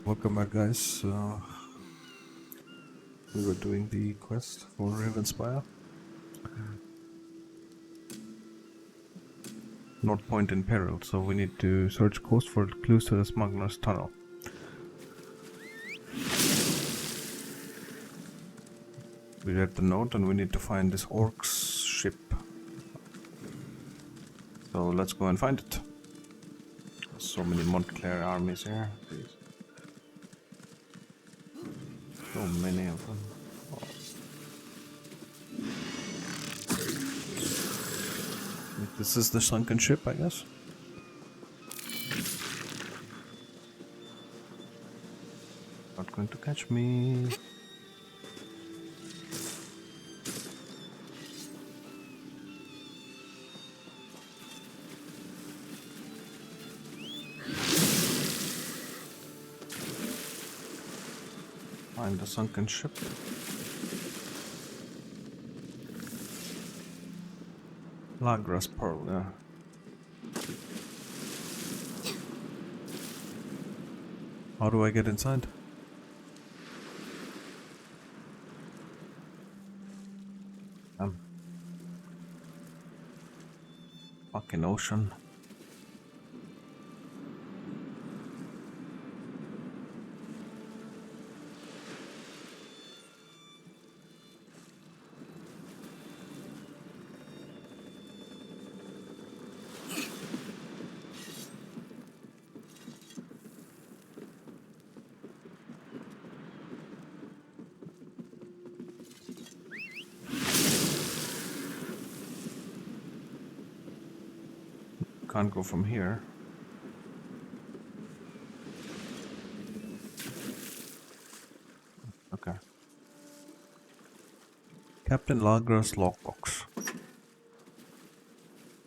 Welcome back, guys. We were doing the quest for Rivenspire. North Point in peril, so we need to search coast for clues to the smuggler's tunnel. We read the note and we need to find this orc's ship. So let's go and find it. So many Montclair armies here. Please. So many of them. Oh. This is the sunken ship, I guess. Not going to catch me. Find the sunken ship. Lagras Pearl, yeah. How do I get inside? Fucking ocean. Can't go from here. Okay. Captain Lagra's lockbox.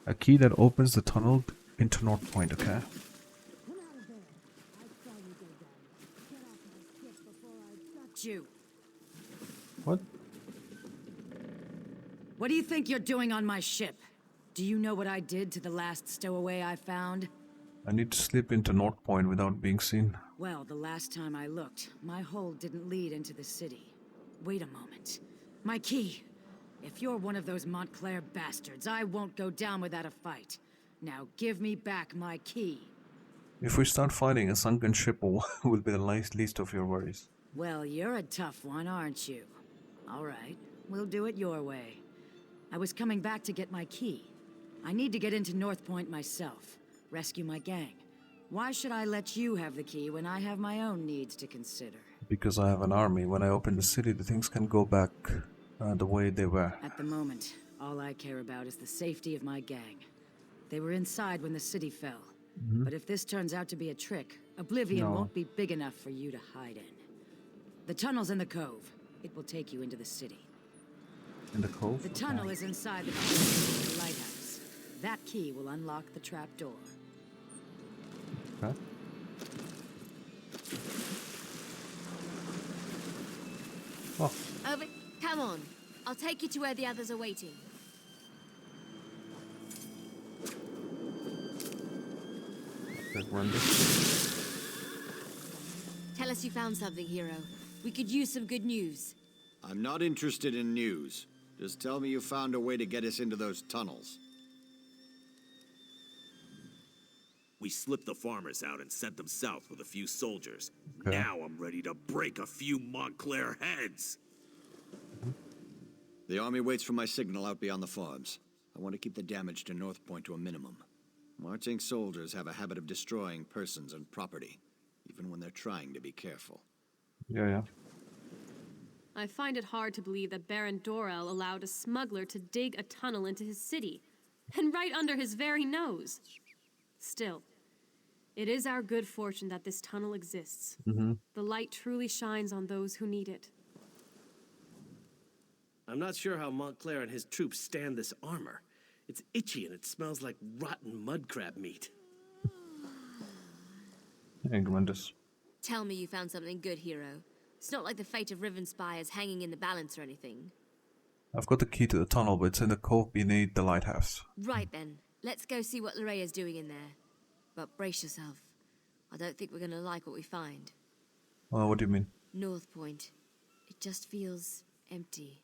A key that opens the tunnel into North Point, okay? You. What? What do you think you're doing on my ship? Do you know what I did to the last stowaway I found? I need to slip into North Point without being seen. Well, the last time I looked, my hole didn't lead into the city. Wait a moment. My key! If you're one of those Montclair bastards, I won't go down without a fight. Now give me back my key. If we start fighting, a sunken ship will be the least of your worries. Well, you're a tough one, aren't you? All right, we'll do it your way. I was coming back to get my key. I need to get into North Point myself, rescue my gang. Why should I let you have the key when I have my own needs to consider? Because I have an army. When I open the city, the things can go back the way they were. At the moment, all I care about is the safety of my gang. They were inside when the city fell. But if this turns out to be a trick, Oblivion won't be big enough for you to hide in. The tunnel's in the cove. It will take you into the city. In the cove? The tunnel is inside the lighthouse. That key will unlock the trap door. Okay. Oh. Over. Come on. I'll take you to where the others are waiting. Tell us you found something, hero. We could use some good news. I'm not interested in news. Just tell me you found a way to get us into those tunnels. We slipped the farmers out and sent them south with a few soldiers. Okay. Now I'm ready to break a few Montclair heads. The army waits for my signal out beyond the farms. I want to keep the damage to North Point to a minimum. Marching soldiers have a habit of destroying persons and property, even when they're trying to be careful. Yeah. I find it hard to believe that Baron Dorel allowed a smuggler to dig a tunnel into his city, and right under his very nose. Still, it is our good fortune that this tunnel exists. The light truly shines on those who need it. I'm not sure how Montclair and his troops stand this armor. It's itchy and it smells like rotten mud crab meat. Tremendous. Tell me you found something good, hero. It's not like the fate of Rivenspire is hanging in the balance or anything. I've got the key to the tunnel, but it's in the cove beneath the lighthouse. Right then. Let's go see what Lorea's doing in there. But brace yourself. I don't think we're gonna like what we find. What do you mean? North Point. It just feels empty.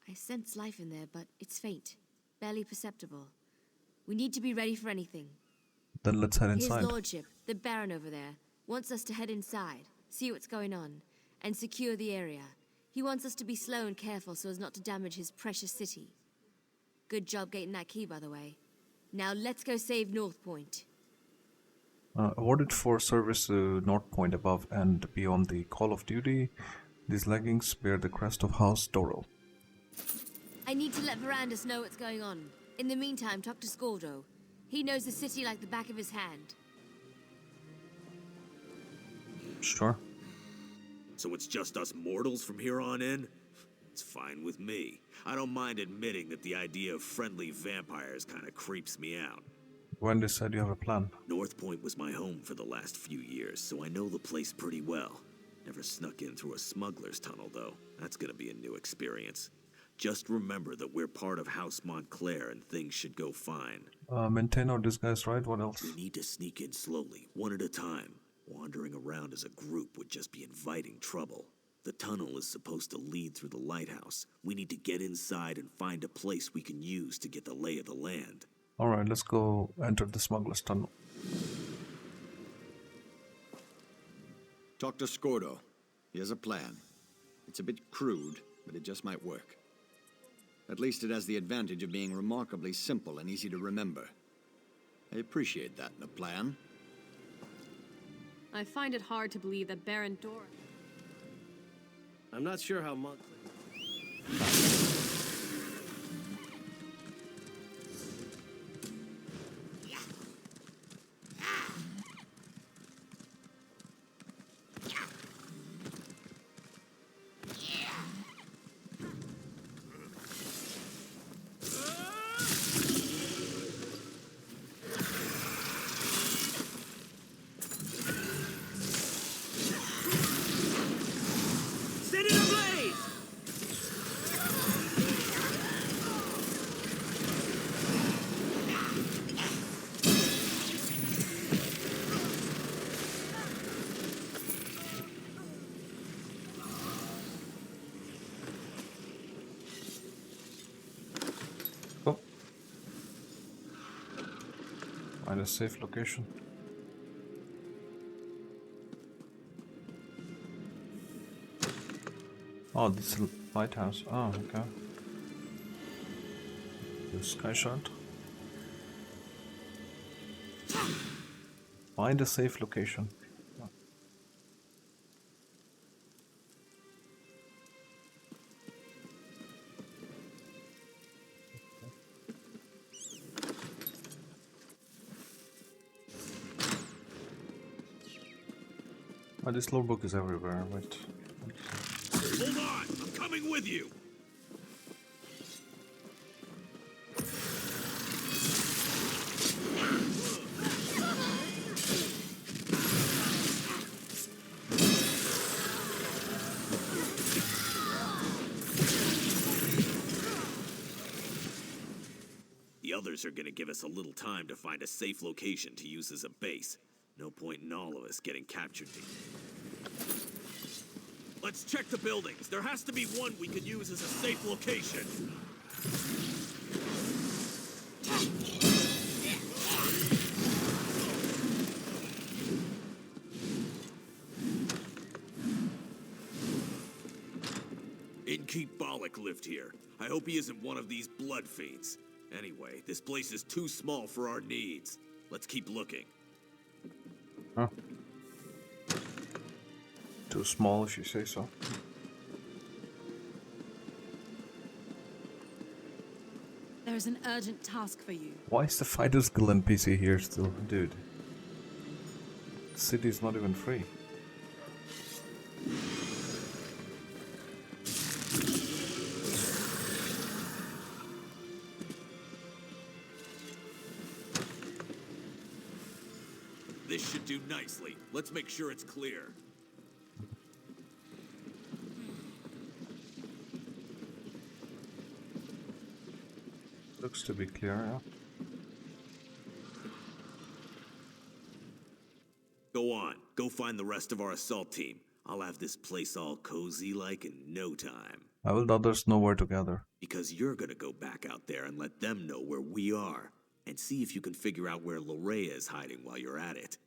I sense life in there, but it's faint, barely perceptible. We need to be ready for anything. Then let's head His inside. lordship, the Baron over there, wants us to head inside, see what's going on, and secure the area. He wants us to be slow and careful so as not to damage his precious city. Good job getting that key, by the way. Now let's go save North Point. Awarded for service to North Point above and beyond the call of duty. These leggings bear the crest of House Dorrel. I need to let Verandus know what's going on. In the meantime, talk to Scordo. He knows the city like the back of his hand. Sure. So it's just us mortals from here on in? It's fine with me. I don't mind admitting that the idea of friendly vampires kind of creeps me out. Wendy said you have a plan. North Point was my home for the last few years, so I know the place pretty well. Never snuck in through a smuggler's tunnel, though. That's gonna be a new experience. Just remember that we're part of House Montclair and things should go fine. Maintain our disguise, right? What else? We need to sneak in slowly, one at a time. Wandering around as a group would just be inviting trouble. The tunnel is supposed to lead through the lighthouse. We need to get inside and find a place we can use to get the lay of the land. Alright, let's go enter the smuggler's tunnel. Talk to Scordo. He has a plan. It's a bit crude, but it just might work. At least it has the advantage of being remarkably simple and easy to remember. I appreciate that in a plan. I find it hard to believe that Baron Dorrel... I'm not sure how Montclair... Set it ablaze! Oh. Find a safe location. Oh, this is a lighthouse. Oh, okay. The sky shot. Find a safe location. Oh. Oh, this lore book is everywhere. Wait. Hold on! I'm coming with you! The others are gonna give us a little time to find a safe location to use as a base. No point in all of us getting captured. Let's check the buildings. There has to be one we could use as a safe location. Innkeep Bollock lived here. I hope he isn't one of these blood fiends. Anyway, this place is too small for our needs. Let's keep looking. Huh. Too small if you say so. There's an urgent task for you. Why is the Fighters Guild NPC here still? Dude. The city's not even free. This should do nicely. Let's make sure it's clear. Looks to be clear, yeah. Go on. Go go find the rest of our assault team. I'll have this place all cozy like in no time. How will the others know where to gather? Because you're gonna go back out there and let them know where we are. And see if you can figure out where Larea is hiding while you're at it.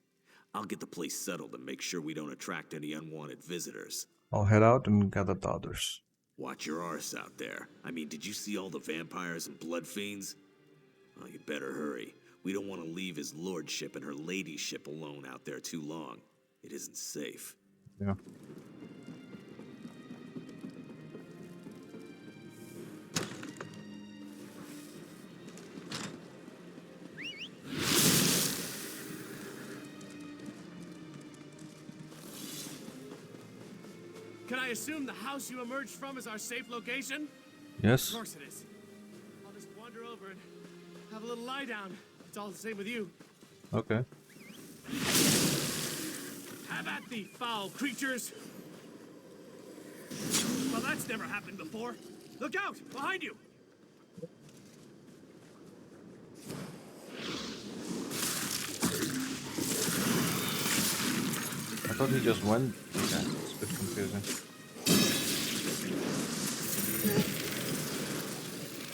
I'll get the place settled and make sure we don't attract any unwanted visitors. I'll head out and gather the others. Watch your arse out there. I mean, did you see all the vampires and blood fiends? Oh, you better hurry. We don't want to leave his lordship and her ladyship alone out there too long. It isn't safe. Yeah. Can I assume the house you emerged from is our safe location? Yes. Of course it is. I'll just wander over and have a little lie down. It's all the same with you. Okay. Have at thee, foul creatures! Well, that's never happened before. Look out! Behind you! I thought he just went. Okay, it's a bit confusing.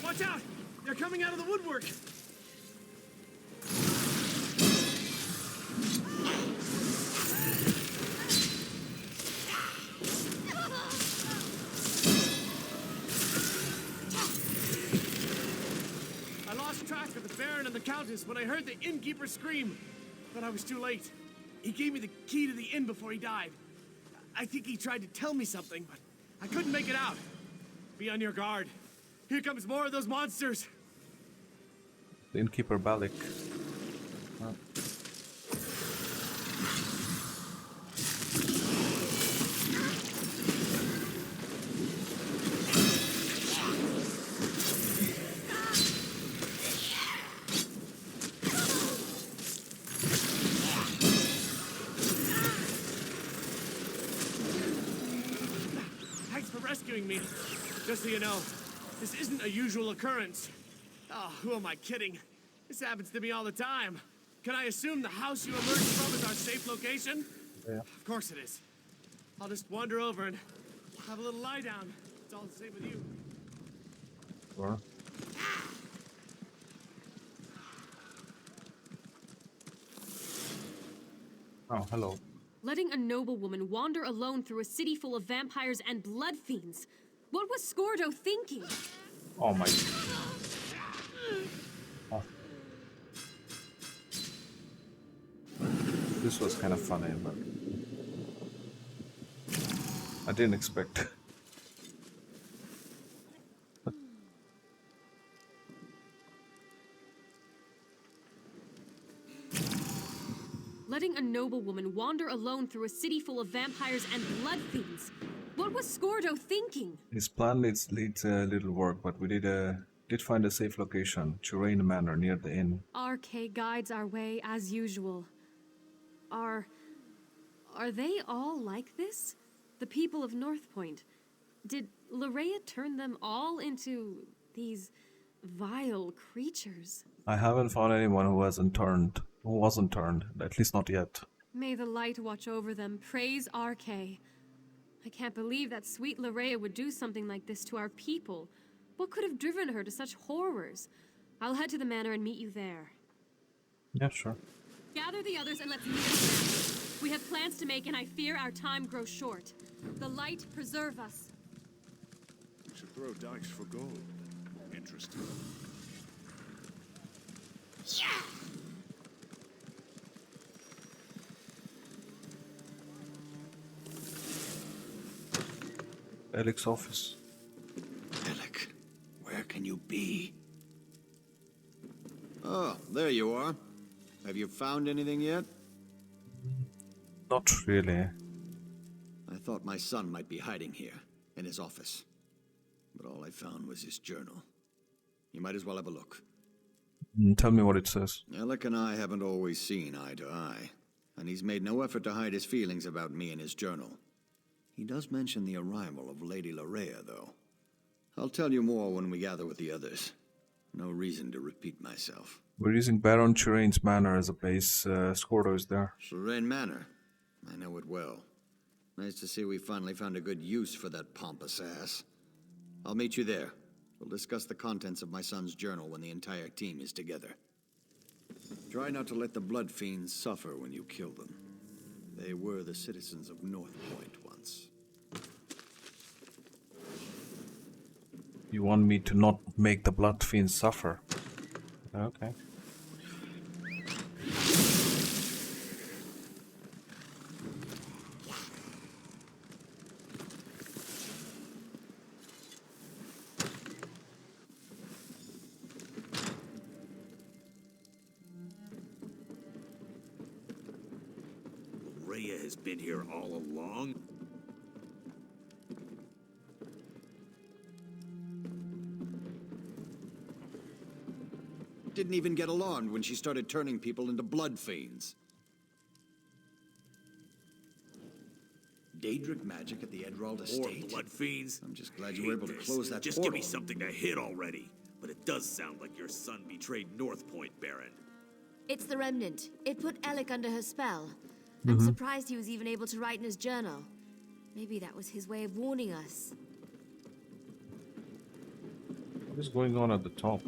Watch out! They're coming out of the woodwork! I lost track of the Baron and the Countess when I heard the innkeeper scream, but I was too late. He gave me the key to the inn before he died. I think he tried to tell me something, but I couldn't make it out. Be on your guard. Here comes more of those monsters. The innkeeper Balik. Thanks for rescuing me. Just so you know, this isn't a usual occurrence. Oh, who am I kidding? This happens to me all the time. Can I assume the house you emerged from is our safe location? Yeah. Of course it is. I'll just wander over and have a little lie down. It's all the same with you. Sure. Oh, hello. Letting a noblewoman wander alone through a city full of vampires and blood fiends. What was Scordo thinking? Oh my. Oh. This was kind of funny, but I didn't expect. Letting a noblewoman wander alone through a city full of vampires and blood fiends. What was Scordo thinking? His plan needs a little work, but we did find a safe location, Churain Manor, near the inn. RK guides our way as usual. Are they all like this? The people of North Point. Did Larea turn them all into these vile creatures? I haven't found anyone who wasn't turned, at least not yet. May the light watch over them. Praise RK. I can't believe that sweet Larea would do something like this to our people. What could have driven her to such horrors? I'll head to the manor and meet you there. Yeah, sure. Gather the others and let's meet us. We have plans to make and I fear our time grows short. The light preserve us. Should throw dice for gold. Interesting. Alec's office. Alec, where can you be? Oh, there you are. Have you found anything yet? Not really. I thought my son might be hiding here, in his office. But all I found was his journal. You might as well have a look. Tell me what it says. Alec and I haven't always seen eye to eye, and he's made no effort to hide his feelings about me in his journal. He does mention the arrival of Lady Larea, though. I'll tell you more when we gather with the others. No reason to repeat myself. We're using Baron Churain's manor as a base. Scordo is there. Churain Manor? I know it well. Nice to see we finally found a good use for that pompous ass. I'll meet you there. We'll discuss the contents of my son's journal when the entire team is together. Try not to let the Blood Fiends suffer when you kill them. They were the citizens of North Point once. You want me to not make the Blood Fiends suffer? Okay. Rhea has been here all along? Didn't even get alarmed when she started turning people into blood fiends. Daedric magic at the Edrald More estate? blood fiends? I'm just glad you were able to close that Just portal. give me something to hit already. But it does sound like your son betrayed North Point, Baron. It's the Remnant. It put Alec under her spell. I'm surprised he was even able to write in his journal. Maybe that was his way of warning us. What is going on at the top?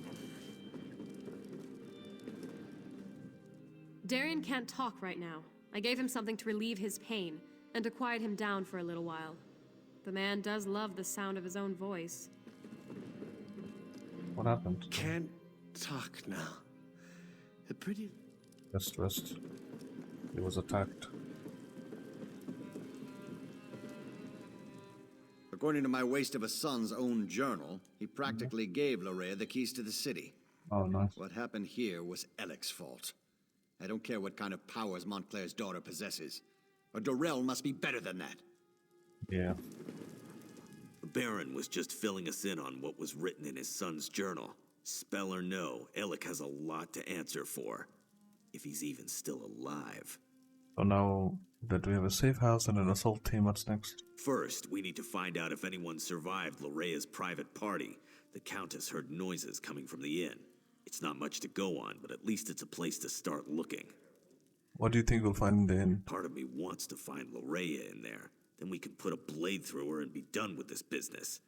Darian can't talk right now. I gave him something to relieve his pain, and to quiet him down for a little while. The man does love the sound of his own voice. What happened? Can't talk now. A pretty... Rest. He was attacked. According to my waste of a son's own journal, he practically gave Lorrea the keys to the city. Oh, nice. What happened here was Alec's fault. I don't care what kind of powers Montclair's daughter possesses. A Dorell must be better than that. Yeah. The Baron was just filling us in on what was written in his son's journal. Spell or no, Alec has a lot to answer for. If he's even still alive. So now that we have a safe house and an assault team, what's next? First, we need to find out if anyone survived Lorea's private party. The Countess heard noises coming from the inn. It's not much to go on, but at least it's a place to start looking. What do you think we'll find in the inn? Part of me wants to find Lorea in there. Then we can put a blade through her and be done with this business.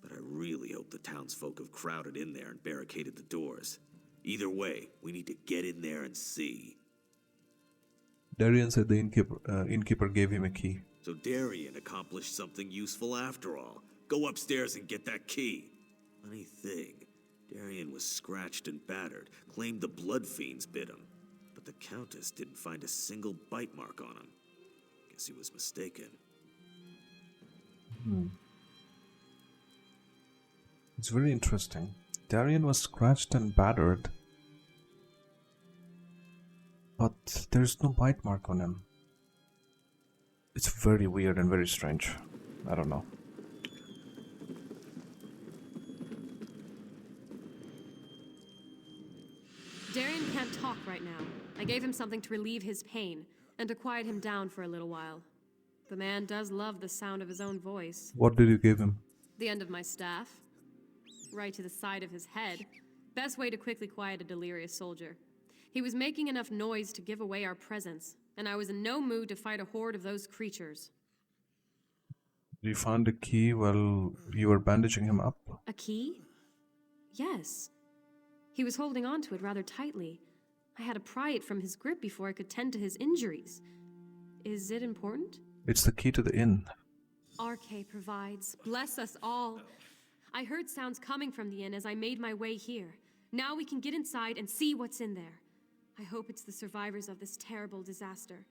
But I really hope the townsfolk have crowded in there and barricaded the doors. Either way, we need to get in there and see. Darian said the innkeeper gave him a key. So Darian accomplished something useful after all. Go upstairs and get that key. Funny thing, Darian was scratched and battered, claimed the blood fiends bit him. But the Countess didn't find a single bite mark on him. Guess he was mistaken. It's very interesting. Darian was scratched and battered, but there's no bite mark on him. It's very weird and very strange. I don't know. Darian can't talk right now. I gave him something to relieve his pain, and to quiet him down for a little while. The man does love the sound of his own voice. What did you give him? The end of my staff. Right to the side of his head. Best way to quickly quiet a delirious soldier. He was making enough noise to give away our presence, and I was in no mood to fight a horde of those creatures. You found a key while you were bandaging him up? A key? Yes. He was holding on to it rather tightly. I had to pry it from his grip before I could tend to his injuries. Is it important? It's the key to the inn. RK provides. Bless us all. I heard sounds coming from the inn as I made my way here. Now we can get inside and see what's in there. I hope it's the survivors of this terrible disaster.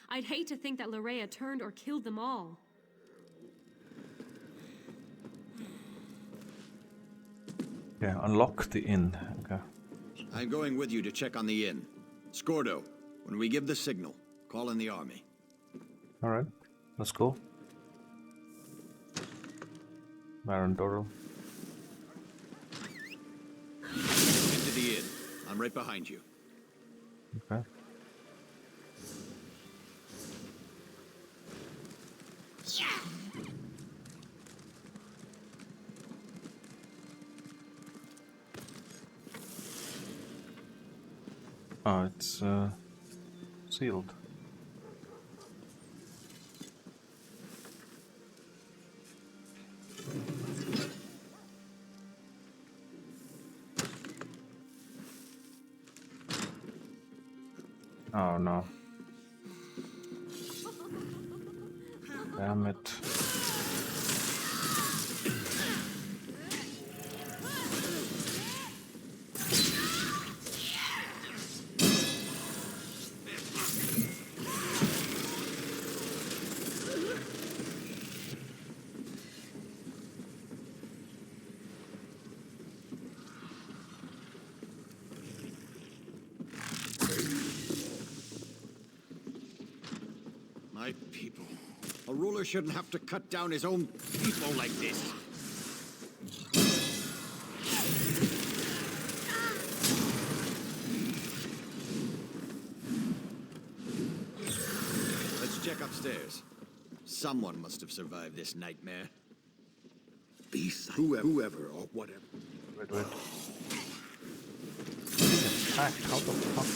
I'd hate to think that Lorrea turned or killed them all. Yeah, unlock the inn. Okay. I'm going with you to check on the inn. Scordo, when we give the signal, call in the army. Alright, let's go. Baron Doral. Into the inn. I'm right behind you. Okay. Oh, it's sealed. Oh no. Damn it. My people. A ruler shouldn't have to cut down his own people like this. Let's check upstairs. Someone must have survived this nightmare. Whoever or whatever. Wait. Attacked. How the fuck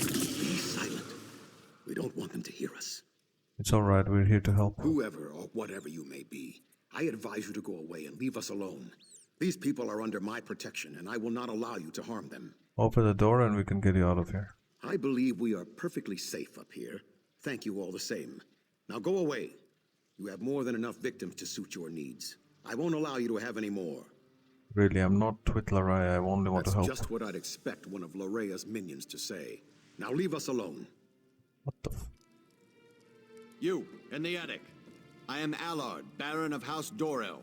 Be silent. We don't want them to hear us. It's alright, we're here to help. Whoever or whatever you may be, I advise you to go away and leave us alone. These people are under my protection, and I will not allow you to harm them. Open the door and we can get you out of here. I believe we are perfectly safe up here. Thank you all the same. Now go away. You have more than enough victims to suit your needs. I won't allow you to have any more. Really, I'm not with Laraya, I only want to help. That's just what I'd expect one of Lorea's minions to say. Now leave us alone. What the You, in the attic. I am Allard, Baron of House Dorel,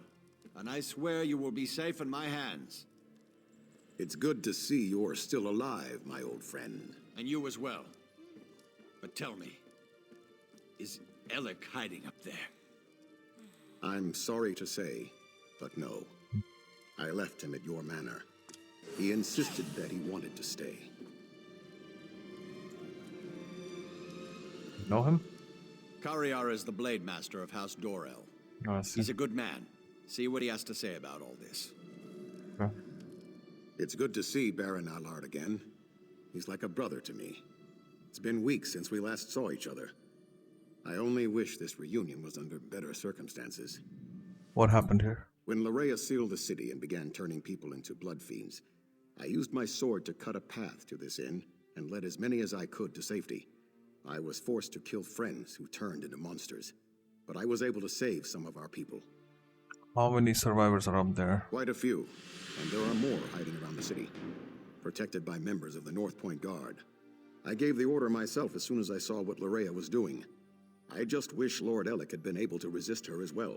and I swear you will be safe in my hands. It's good to see you're still alive, my old friend. And you as well. But tell me, is Alec hiding up there? I'm sorry to say, but no. I left him at your manor. He insisted that he wanted to stay. Know him? Kariar is the Blade Master of House Dorel. Oh, I see. He's a good man. See what he has to say about all this. Okay. It's good to see Baron Allard again. He's like a brother to me. It's been weeks since we last saw each other. I only wish this reunion was under better circumstances. What happened here? When Lorea sealed the city and began turning people into blood fiends, I used my sword to cut a path to this inn and led as many as I could to safety. I was forced to kill friends who turned into monsters, but I was able to save some of our people. How many survivors are up there? Quite a few, and there are more hiding around the city, protected by members of the North Point Guard. I gave the order myself as soon as I saw what Lorea was doing. I just wish Lord Alec had been able to resist her as well.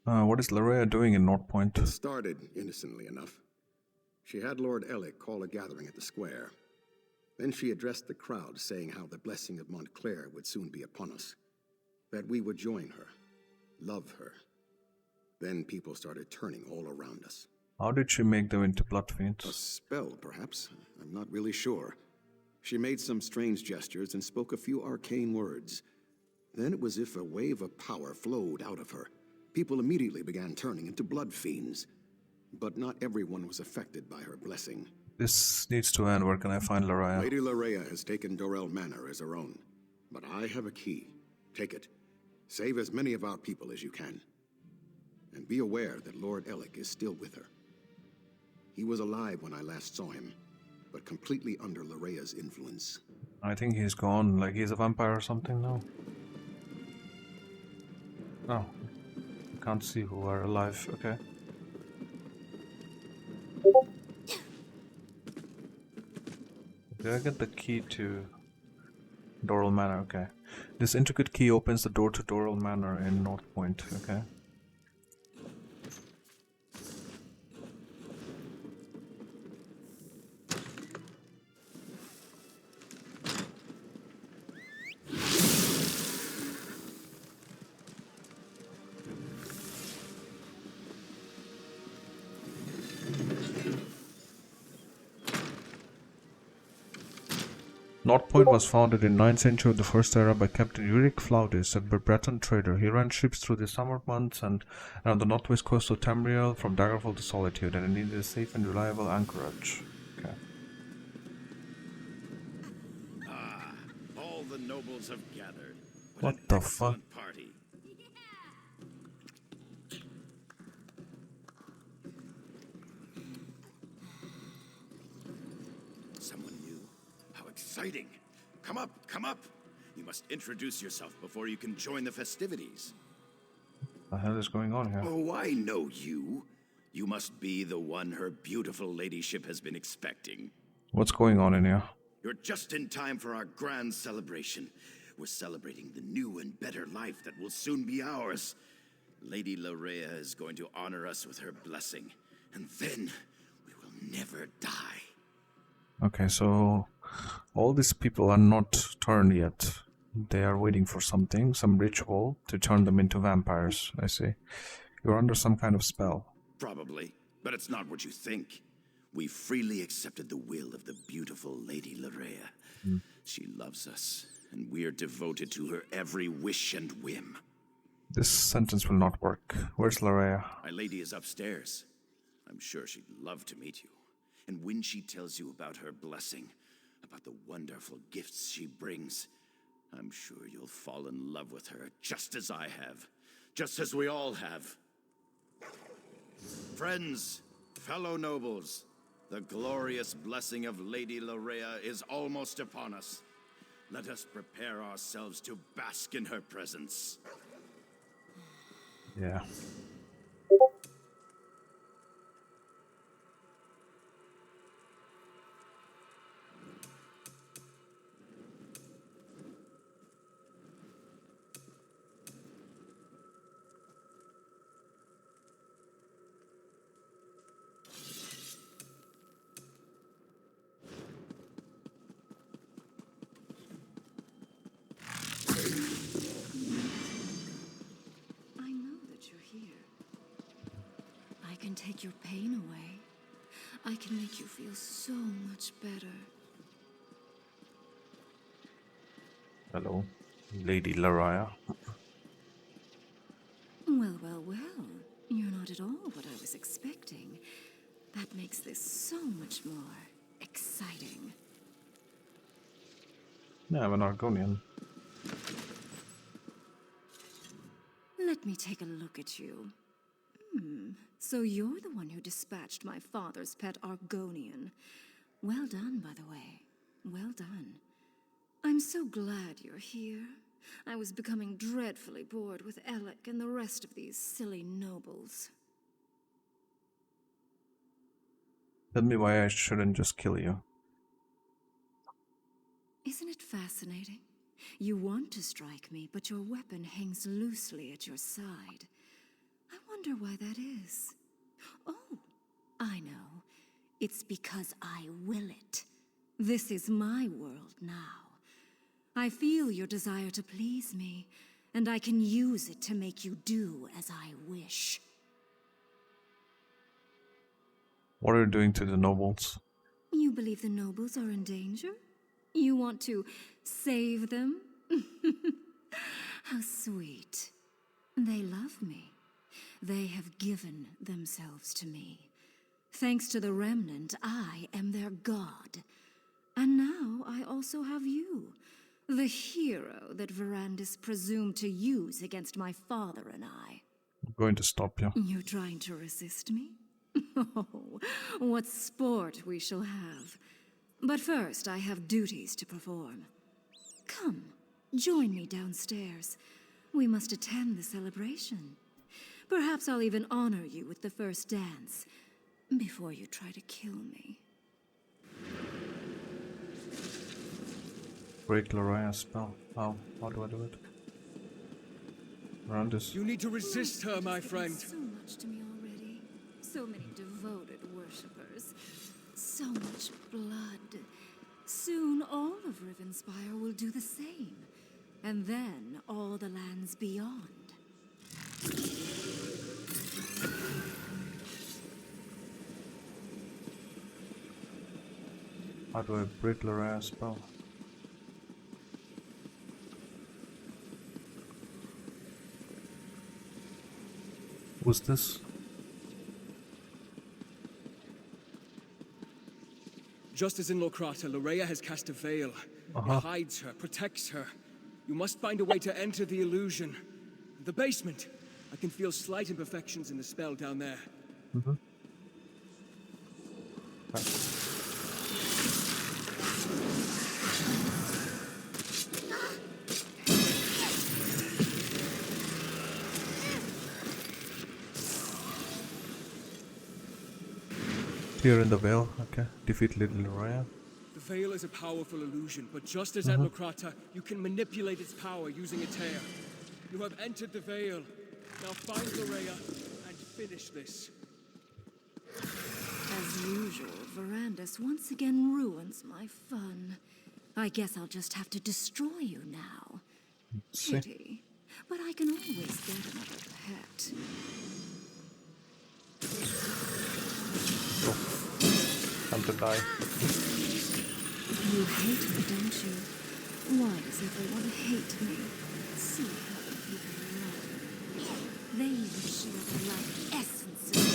What is Laraya doing in North Point? It started innocently enough. She had Lord Alec call a gathering at the square. Then she addressed the crowd, saying how the blessing of Montclair would soon be upon us. That we would join her, love her. Then people started turning all around us. How did she make them into blood A fiends? spell, perhaps. I'm not really sure. She made some strange gestures and spoke a few arcane words. Then it was as if a wave of power flowed out of her. People immediately began turning into blood fiends. But not everyone was affected by her blessing. This needs to end. Where can I find Laraya? Lady Lorea has taken Dorel Manor as her own. But I have a key. Take it. Save as many of our people as you can. And be aware that Lord Alec is still with her. He was alive when I last saw him, but completely under Lorea's influence. I think he's gone. Like he's a vampire or something now. Oh. Can't see who are alive. Okay. Did I get the key to Doral Manor? Okay. This intricate key opens the door to Doral Manor in North Point. Okay. North Point was founded in 9th century of the First Era by Captain Ulrich Flaudis, a Breton trader. He ran ships through the summer months and around the northwest coast of Tamriel from Daggerfall to Solitude, and it needed a safe and reliable anchorage. Okay. All the nobles have gathered. What an the fuck? excellent party. exciting. Come up, come up. You must introduce yourself before you can join the festivities. What the hell is going on here? Oh, I know you. You must be the one her beautiful ladyship has been expecting. What's going on in here? You're just in time for our grand celebration. We're celebrating the new and better life that will soon be ours. Lady Larea is going to honor us with her blessing, and then we will never die. Okay, so all these people are not turned yet. They are waiting for something, some ritual to turn them into vampires, I see. You're under some kind of spell. Probably, but it's not what you think. We freely accepted the will of the beautiful Lady Larea. She loves us, and we're devoted to her every wish and whim. This sentence will not work. Where's Larea? My lady is upstairs. I'm sure she'd love to meet you. And when she tells you about her blessing, about the wonderful gifts she brings, I'm sure you'll fall in love with her just as I have. Just as we all have. Friends, fellow nobles, the glorious blessing of Lady Larea is almost upon us. Let us prepare ourselves to bask in her presence. Yeah. I know that you're here. I can take your pain away. I can make you feel so much better. Hello, Lady Larea. Well, well, well. You're not at all what I was expecting. That makes this so much more exciting. Yeah, I'm an Argonian. Let me take a look at you. So you're the one who dispatched my father's pet Argonian. Well done, by the way. Well done. I'm so glad you're here. I was becoming dreadfully bored with Alec and the rest of these silly nobles. Tell me why I shouldn't just kill you. Isn't it fascinating? You want to strike me, but your weapon hangs loosely at your side. I wonder why that is. Oh, I know. It's because I will it. This is my world now. I feel your desire to please me, and I can use it to make you do as I wish. What are you doing to the nobles? You believe the nobles are in danger? You want to save them? How sweet. They love me. They have given themselves to me. Thanks to the Remnant, I am their god. And now I also have you, the hero that Verandis presumed to use against my father and I. I'm going to stop you. You're trying to resist me? Oh, what sport we shall have. But first, I have duties to perform. Come, join me downstairs. We must attend the celebration. Perhaps I'll even honor you with the first dance, before you try to kill me. Break Larea's spell. How do I do it? Around this. You need to resist her, my friend. So much to me already. So many devoted worshippers. So much blood. Soon all of Rivenspire will do the same. And then all the lands beyond. How do I break Larea's spell? What's this? Just as in Locrata, Larea has cast a veil. It hides her, protects her. You must find a way to enter the illusion. The basement. I can feel slight imperfections in the spell down there. Here in the Vale, okay. Defeat Little Raya. The Veil is a powerful illusion, but just as at Locrata, you can manipulate its power using a tear. You have entered the Veil. Now find Loraya and finish this. As usual, Verandus once again ruins my fun. I guess I'll just have to destroy you now. Pity. But I can always get another pet. Time to die. You hate me, don't you? Why does everyone hate me? See how the people run. They wish you were the life essences.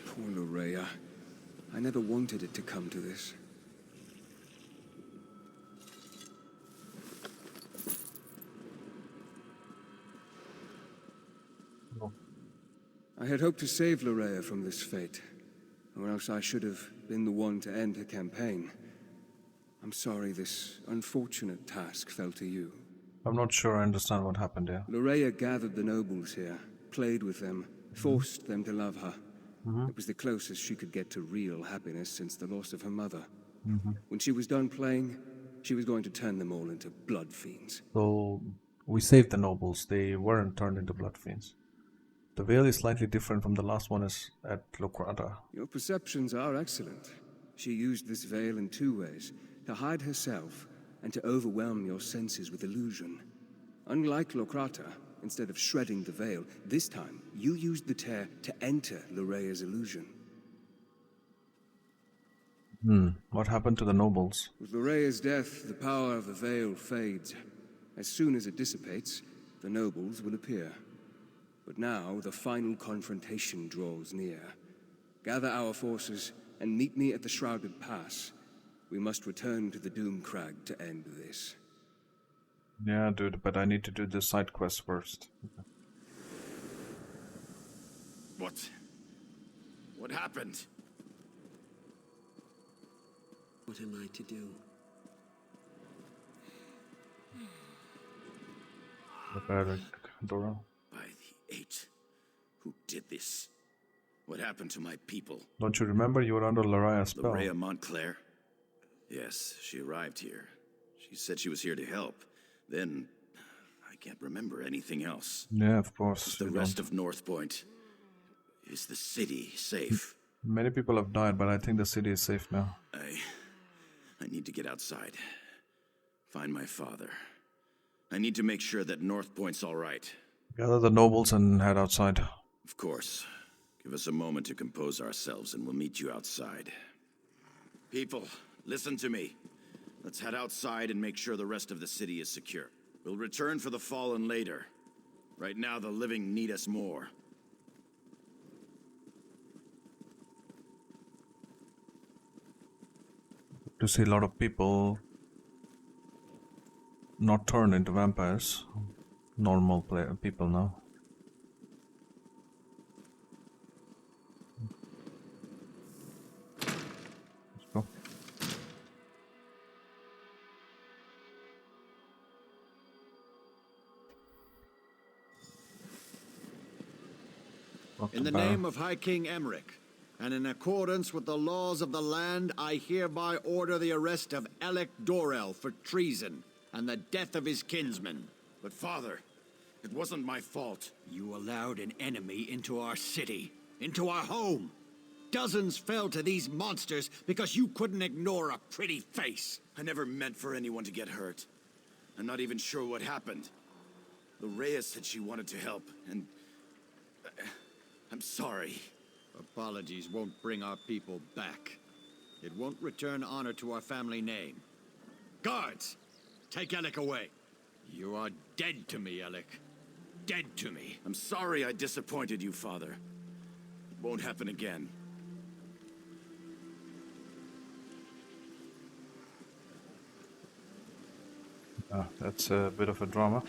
Poor Loraya. I never wanted it to come to this. I had hoped to save Loraya from this fate, or else I should have been the one to end her campaign. I'm sorry this unfortunate task fell to you. I'm not sure I understand what happened here. Loraya gathered the nobles here, played with them, forced them to love her. It was the closest she could get to real happiness since the loss of her mother. When she was done playing, she was going to turn them all into blood fiends. So, we saved the nobles. They weren't turned into blood fiends. The Veil is slightly different from the last one is at Locrata. Your perceptions are excellent. She used this veil in two ways, to hide herself and to overwhelm your senses with illusion. Unlike Locrata, instead of shredding the veil, this time you used the tear to enter Lorea's illusion. What happened to the nobles? With Lorea's death, the power of the veil fades. As soon as it dissipates, the nobles will appear. But now the final confrontation draws near. Gather our forces and meet me at the Shrouded Pass. We must return to the Doom Crag to end this. Yeah, dude, but I need to do the side quest first. What happened? What am I to do? Dora. By the Eight. Who did this? What happened to my people? Don't you remember you were under Loraya's spell? Loraya Montclair? Yes, she arrived here. She said she was here to help. Then, I can't remember anything else. Yeah, of course. The rest of North Point. Is the city safe? Many people have died, but I think the city is safe now. I need to get outside. Find my father. I need to make sure that North Point's all right. Gather the nobles and head outside. Of course. Give us a moment to compose ourselves and we'll meet you outside. People, listen to me. Let's head outside and make sure the rest of the city is secure. We'll return for the fallen later. Right now, the living need us more. To see a lot of people not turn into vampires. Normal people now. Let's go. In the name of High King Emmerich, and in accordance with the laws of the land, I hereby order the arrest of Alec Dorel for treason and the death of his kinsman. But father, it wasn't my fault. You allowed an enemy into our city, into our home. Dozens fell to these monsters because you couldn't ignore a pretty face. I never meant for anyone to get hurt. I'm not even sure what happened. Loraya said she wanted to help, and I'm sorry. Apologies won't bring our people back. It won't return honor to our family name. Guards, take Alec away. You are dead to me, Alec. Dead to me. I'm sorry I disappointed you, father. It won't happen again. That's a bit of a drama.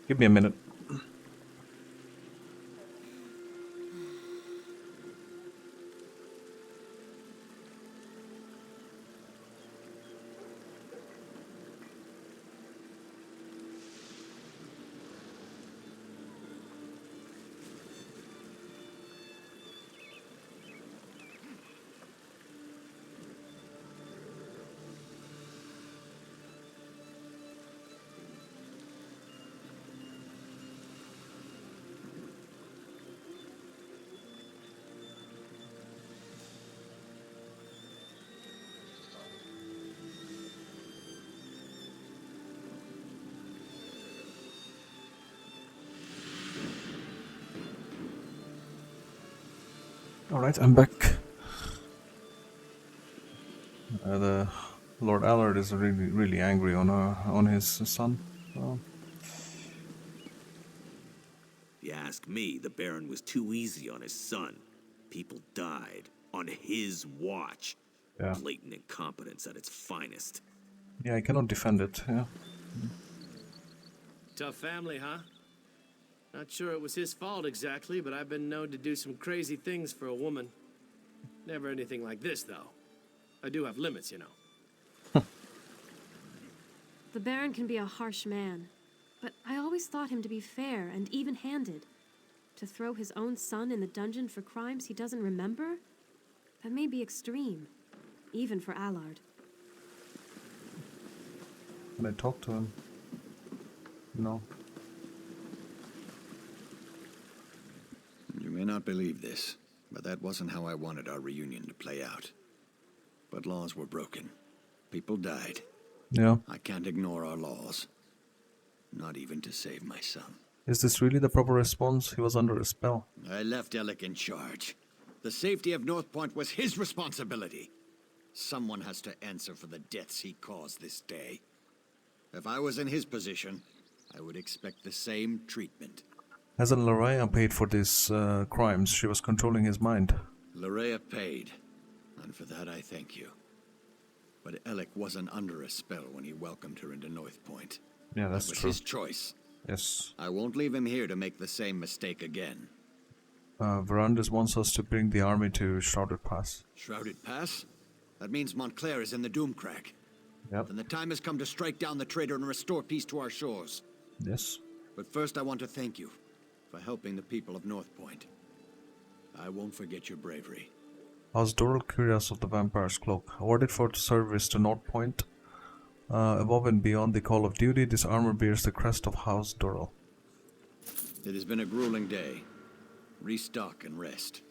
Give me a minute. Alright, I'm back. The Lord Allard is really angry on his son. If you ask me, the Baron was too easy on his son. People died on his watch. Yeah. Blatant incompetence at its finest. Yeah, I cannot defend it. Yeah. Tough family, huh? Not sure it was his fault exactly, but I've been known to do some crazy things for a woman. Never anything like this, though. I do have limits, you know. The Baron can be a harsh man, but I always thought him to be fair and even-handed. To throw his own son in the dungeon for crimes he doesn't remember? That may be extreme, even for Allard. Can I talk to him? No. You may not believe this, but that wasn't how I wanted our reunion to play out. But laws were broken. People died. Yeah. I can't ignore our laws. Not even to save my son. Is this really the proper response? He was under a spell. I left Alec in charge. The safety of North Point was his responsibility. Someone has to answer for the deaths he caused this day. If I was in his position, I would expect the same treatment. Hasn't Loraya paid for these crimes? She was controlling his mind. Loraya paid, and for that I thank you. But Alec wasn't under a spell when he welcomed her into North Point. Yeah, that's That was true. his choice. Yes. I won't leave him here to make the same mistake again. Verandis wants us to bring the army to Shrouded Pass. Shrouded Pass? That means Montclair is in the Doomcrag. Yep. Then the time has come to strike down the traitor and restore peace to our shores. Yes. But first I want to thank you for helping the people of North Point. I won't forget your bravery. House Doral, curious of the Vampire's Cloak. Awarded for service to North Point. Above and beyond the call of duty, this armor bears the crest of House Doral. It has been a grueling day. Restock and rest.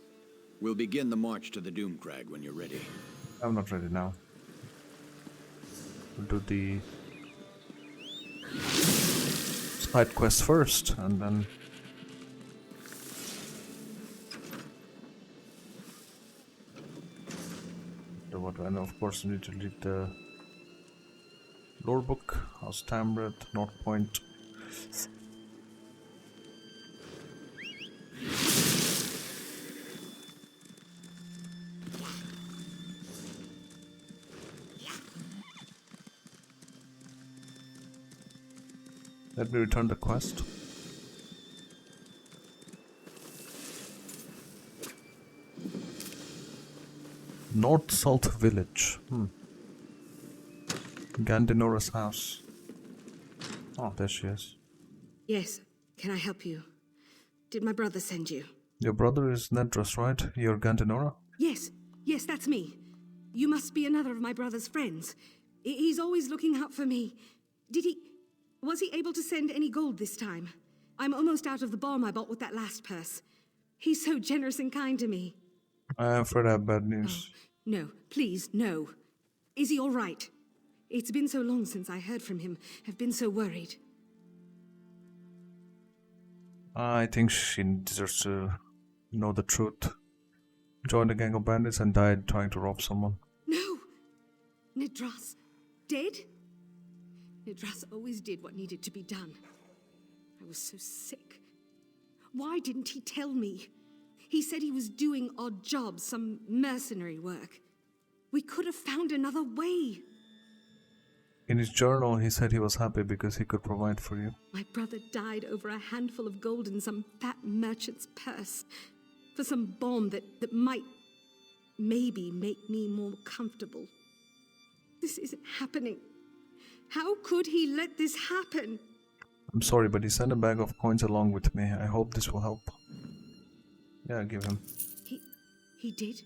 We'll begin the march to the Doomcrag when you're ready. I'm not ready now. We'll do the side quest first, and then do what? And of course, we need to read the lore book. House Tamred, North Point. Let me return the quest. North Salt Village. Gandinora's house. Oh, there she is. Yes, can I help you? Did my brother send you? Your brother is Nedras, right? You're Gandinora? Yes, that's me. You must be another of my brother's friends. He's always looking out for me. Was he able to send any gold this time? I'm almost out of the bomb I bought with that last purse. He's so generous and kind to me. I'm afraid I have bad news. Oh, no, please, no. Is he all right? It's been so long since I heard from him. I've been so worried. I think she deserves to know the truth. Joined a gang of bandits and died trying to rob someone. No! Nedras, dead? Nedras always did what needed to be done. I was so sick. Why didn't he tell me? He said he was doing odd jobs, some mercenary work. We could have found another way. In his journal, he said he was happy because he could provide for you. My brother died over a handful of gold in some fat merchant's purse. For some bomb that might maybe make me more comfortable. This isn't happening. How could he let this happen? I'm sorry, but he sent a bag of coins along with me. I hope this will help. Yeah, give him. He did?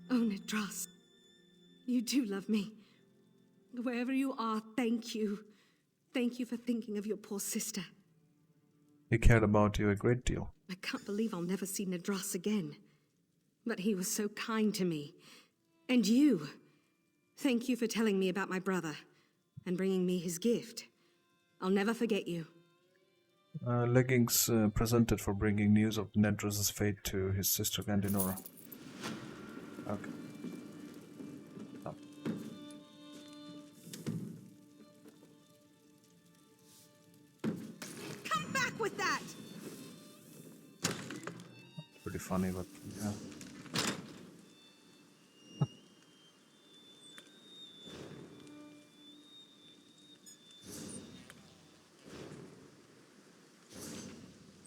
Oh, Nedras. You do love me. Wherever you are, thank you. Thank you for thinking of your poor sister. He cared about you a great deal. I can't believe I'll never see Nedras again. But he was so kind to me. And you. Thank you for telling me about my brother and bringing me his gift. I'll never forget you. Leggings presented for bringing news of Nedra's fate to his sister Gandinora. Okay. Oh. Come back with that! Pretty funny, but yeah.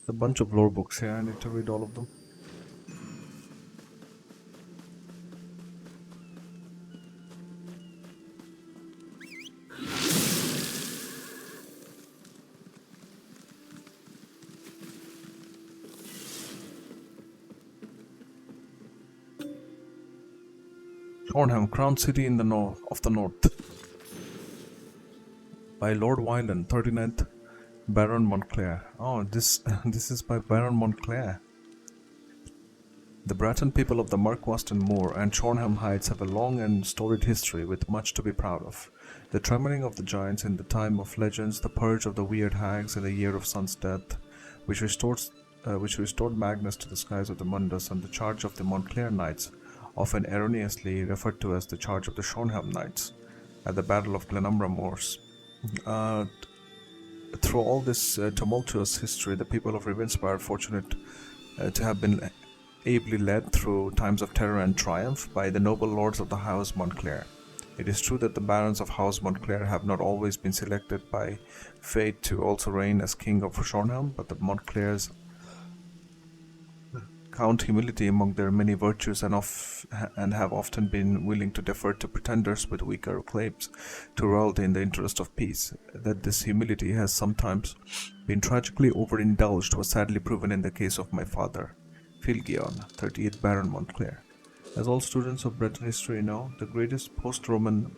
A bunch of lore books here. I need to read all of them. Shornham, Crown City in the north of the North, by Lord Wyland, 39th Baron Montclair. Oh, this is by Baron Montclair. The Breton people of the Marquaston Moor and Shornham Heights have a long and storied history with much to be proud of. The trembling of the giants in the time of legends, the purge of the weird hags in the year of Sun's death, which restored Magnus to the skies of the Mundus, and the charge of the Montclair Knights, often erroneously referred to as the charge of the Shornham Knights, at the Battle of Glenumbra Moors. Through all this tumultuous history, the people of Rivenspire are fortunate to have been ably led through times of terror and triumph by the noble lords of the House Montclair. It is true that the barons of House Montclair have not always been selected by fate to also reign as king of Shornham, but the Montclairs count humility among their many virtues and have often been willing to defer to pretenders with weaker claims to royalty in the interest of peace. That this humility has sometimes been tragically overindulged was sadly proven in the case of my father, Philgion, 38th Baron Montclair. As all students of Breton history know, the greatest post-Roman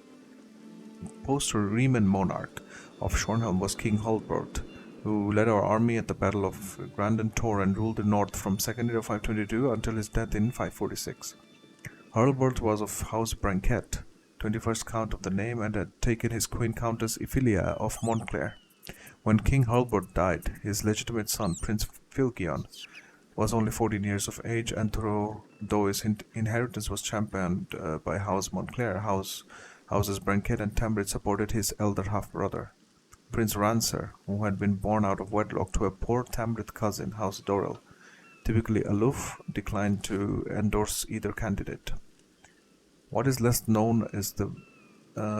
monarch of Shornham was King Hulbert, who led our army at the Battle of Grandin Tor and ruled the north from 2nd year of 522 until his death in 546. Hulbert was of House Branket, 21st Count of the name, and had taken his queen Countess Ephilia of Montclair. When King Hulbert died, his legitimate son, Prince Philgion, was only 14 years of age, and though his inheritance was championed by House Montclair, Houses Branket and Tambrid supported his elder half-brother, Prince Rancer, who had been born out of wedlock to a poor Tambrid cousin, House Dorel. Typically aloof, declined to endorse either candidate. What is less known is the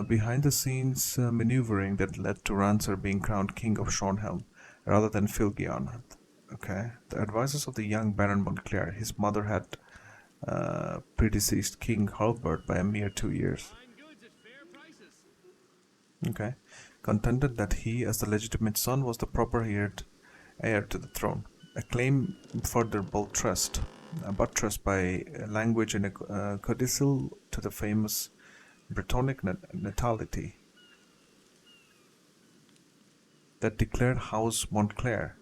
behind-the-scenes maneuvering that led to Rancer being crowned King of Shornham, rather than Philgion. Okay, the advisors of the young Baron Montclair, his mother had predeceased King Hulbert by a mere 2 years. Okay, contended that he, as the legitimate son, was the proper heir to the throne. A claim further buttressed by language in a codicil to the famous Brittonic natality that declared House Montclair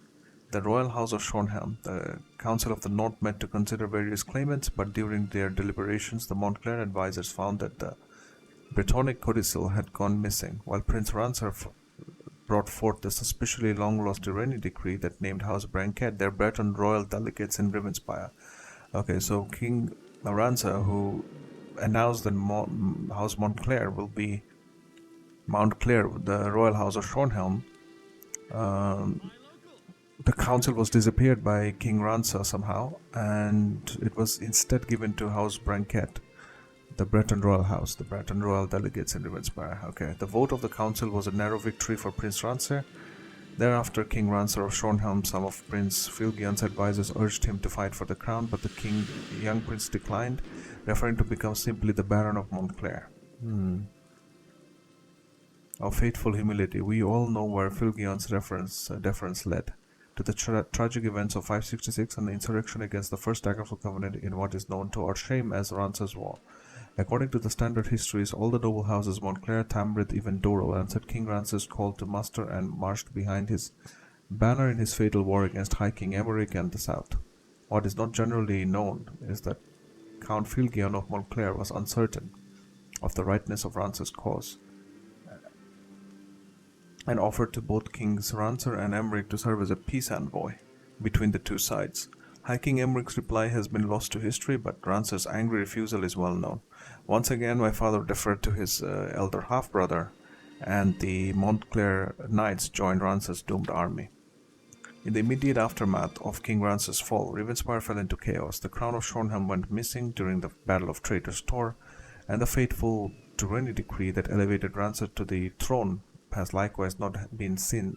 the Royal House of Shornham. The Council of the North met to consider various claimants, but during their deliberations the Montclair advisors found that the Brittonic codicil had gone missing, while Prince Rancer brought forth the suspiciously long-lost Irene decree that named House Branket their Breton royal delegates in Rivenspire. Okay, so King Rancer, who announced that House Montclair will be Mountclair, the Royal House of Shornham, the council was disappeared by King Rancer somehow, and it was instead given to House Branket, the Breton Royal House, the Breton Royal Delegates in Rivenspire. Okay, the vote of the council was a narrow victory for Prince Rancer. Thereafter, King Rancer of Shornham, some of Prince Philgion's advisors urged him to fight for the crown, but the young prince declined, preferring to become simply the Baron of Montclair. Of fateful humility, we all know where Philgion's deference led. To the tragic events of 566 and the insurrection against the First Daggerfall Covenant in what is known to our shame as Rancer's War. According to the standard histories, all the noble houses, Montclair, Tambrid, even Dorel, answered King Rancer's call to muster and marched behind his banner in his fatal war against High King Emeric and the South. What is not generally known is that Count Philgion of Montclair was uncertain of the rightness of Rancer's cause, and offered to both Kings Rancer and Emmerich to serve as a peace envoy between the two sides. High King Emmerich's reply has been lost to history, but Rancer's angry refusal is well known. Once again, my father deferred to his elder half-brother, and the Montclair Knights joined Rancer's doomed army. In the immediate aftermath of King Rancer's fall, Rivenspire fell into chaos. The crown of Shornhelm went missing during the Battle of Traitor's Tor, and the fateful Durrani decree that elevated Rancer to the throne has likewise not been seen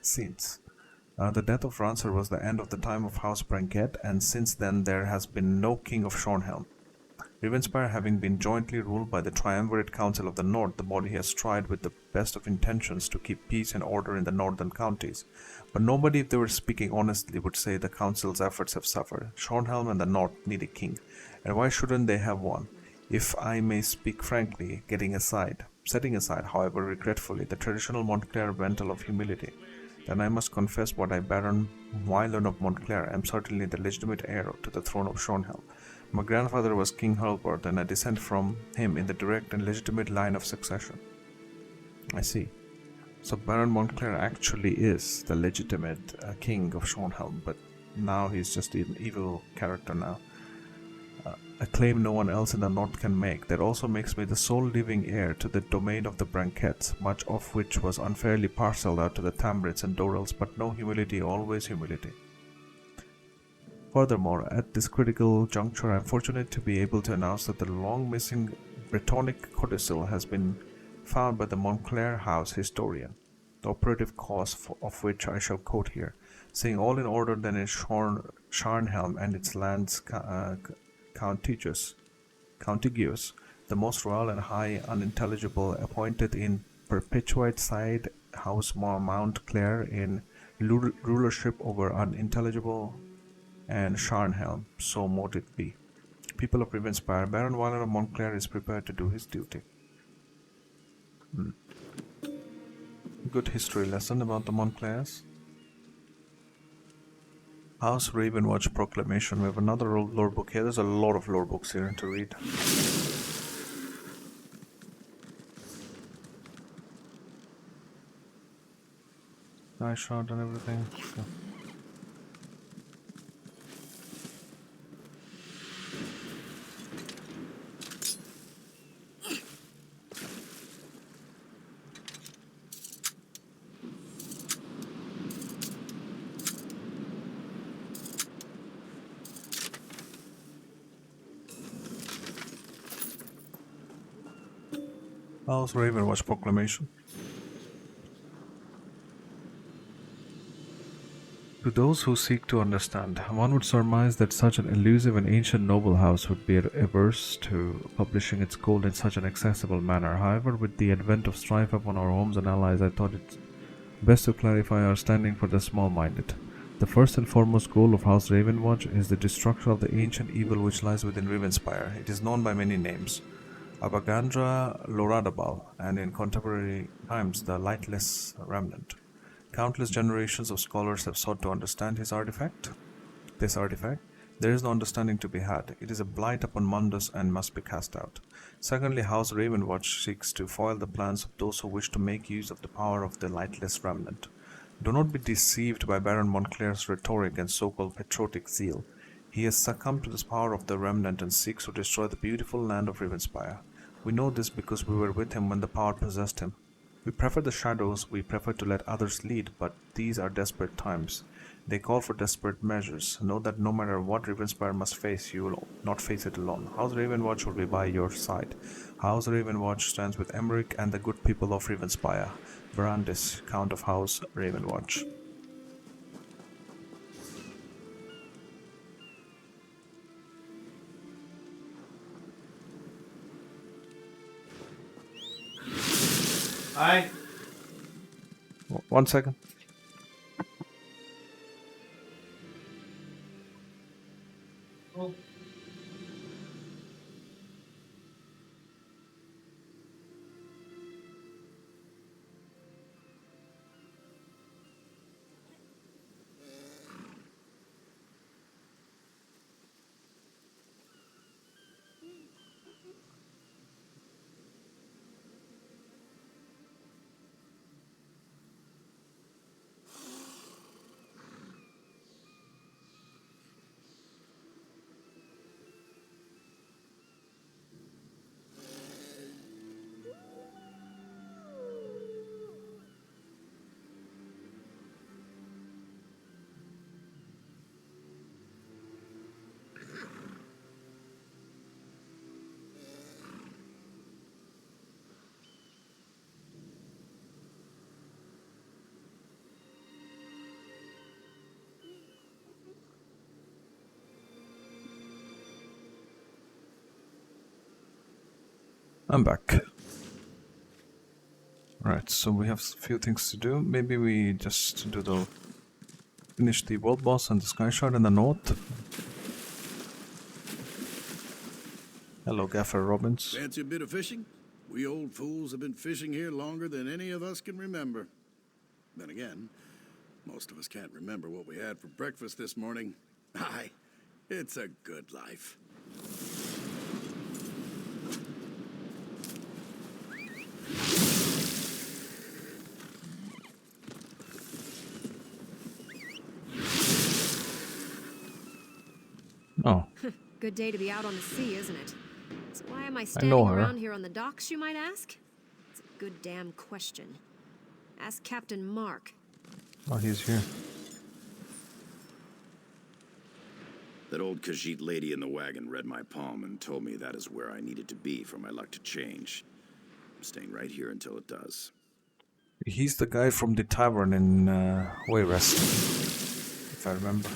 since. The death of Rancer was the end of the time of House Branket, and since then there has been no King of Shornhelm. Rivenspire having been jointly ruled by the Triumvirate Council of the North, the body has tried with the best of intentions to keep peace and order in the northern counties. But nobody, if they were speaking honestly, would say the council's efforts have suffered. Shornhelm and the North need a king, and why shouldn't they have one? If I may speak frankly, setting aside, however regretfully, the traditional Montclair vental of humility, then I must confess what I, Baron Wylan of Montclair, am certainly the legitimate heir to the throne of Shornhelm. My grandfather was King Hurlbert, and I descend from him in the direct and legitimate line of succession. I see. So Baron Montclair actually is the legitimate king of Shornhelm, but now he's just an evil character now. A claim no one else in the north can make. That also makes me the sole living heir to the domain of the Brankets, much of which was unfairly parceled out to the Tamrits and Dorels, but no humility, always humility. Furthermore, at this critical juncture, I am fortunate to be able to announce that the long-missing Bretonic codicil has been found by the Montclair House historian, the operative cause of which I shall quote here, saying all in order then in Sharnhelm and its lands contiguous, the most royal and high unintelligible appointed in perpetuate side House Mountclair in rulership over unintelligible and Sharnhelm, so mote it be. People of Rivenspire, Baron Wylan of Montclair is prepared to do his duty. Good history lesson about the Montclairs. House Ravenwatch Proclamation. We have another old lore book here. There's a lot of lore books here to read. Nice shot and everything. Yeah. House Ravenwatch Proclamation. To those who seek to understand, one would surmise that such an elusive and ancient noble house would be averse to publishing its gold in such an accessible manner. However, with the advent of strife upon our homes and allies, I thought it best to clarify our standing for the small-minded. The first and foremost goal of House Ravenwatch is the destruction of the ancient evil which lies within Rivenspire. It is known by many names. Abagandra Loradabal, and in contemporary times the Lightless Remnant. Countless generations of scholars have sought to understand this artifact. There is no understanding to be had. It is a blight upon Mundus and must be cast out. Secondly, House Ravenwatch seeks to foil the plans of those who wish to make use of the power of the Lightless Remnant. Do not be deceived by Baron Montclair's rhetoric and so-called patriotic zeal. He has succumbed to this power of the Remnant and seeks to destroy the beautiful land of Rivenspire. We know this because we were with him when the power possessed him. We prefer the shadows, we prefer to let others lead, but these are desperate times. They call for desperate measures. Know that no matter what Rivenspire must face, you will not face it alone. House Ravenwatch will be by your side. House Ravenwatch stands with Emmerich and the good people of Rivenspire. Brandis, Count of House Ravenwatch. Hi. 1 second. Oh. I'm back. Right, so we have a few things to do. Maybe we just do the finish the world boss and the sky shard in the north. Hello, Gaffer Robbins. Fancy a bit of fishing? We old fools have been fishing here longer than any of us can remember. Then again, most of us can't remember what we had for breakfast this morning. Aye, it's a good life. Oh, Good day to be out on the sea, isn't it? So why am I know standing her. around here on the docks, you might ask? It's a good damn question. Ask Captain Mark. oh, he's here. That old Khajiit lady in the wagon read my palm and told me that is where I needed to be for my luck to change. I'm staying right here until it does. He's the guy from the tavern in Wayrest, if I remember.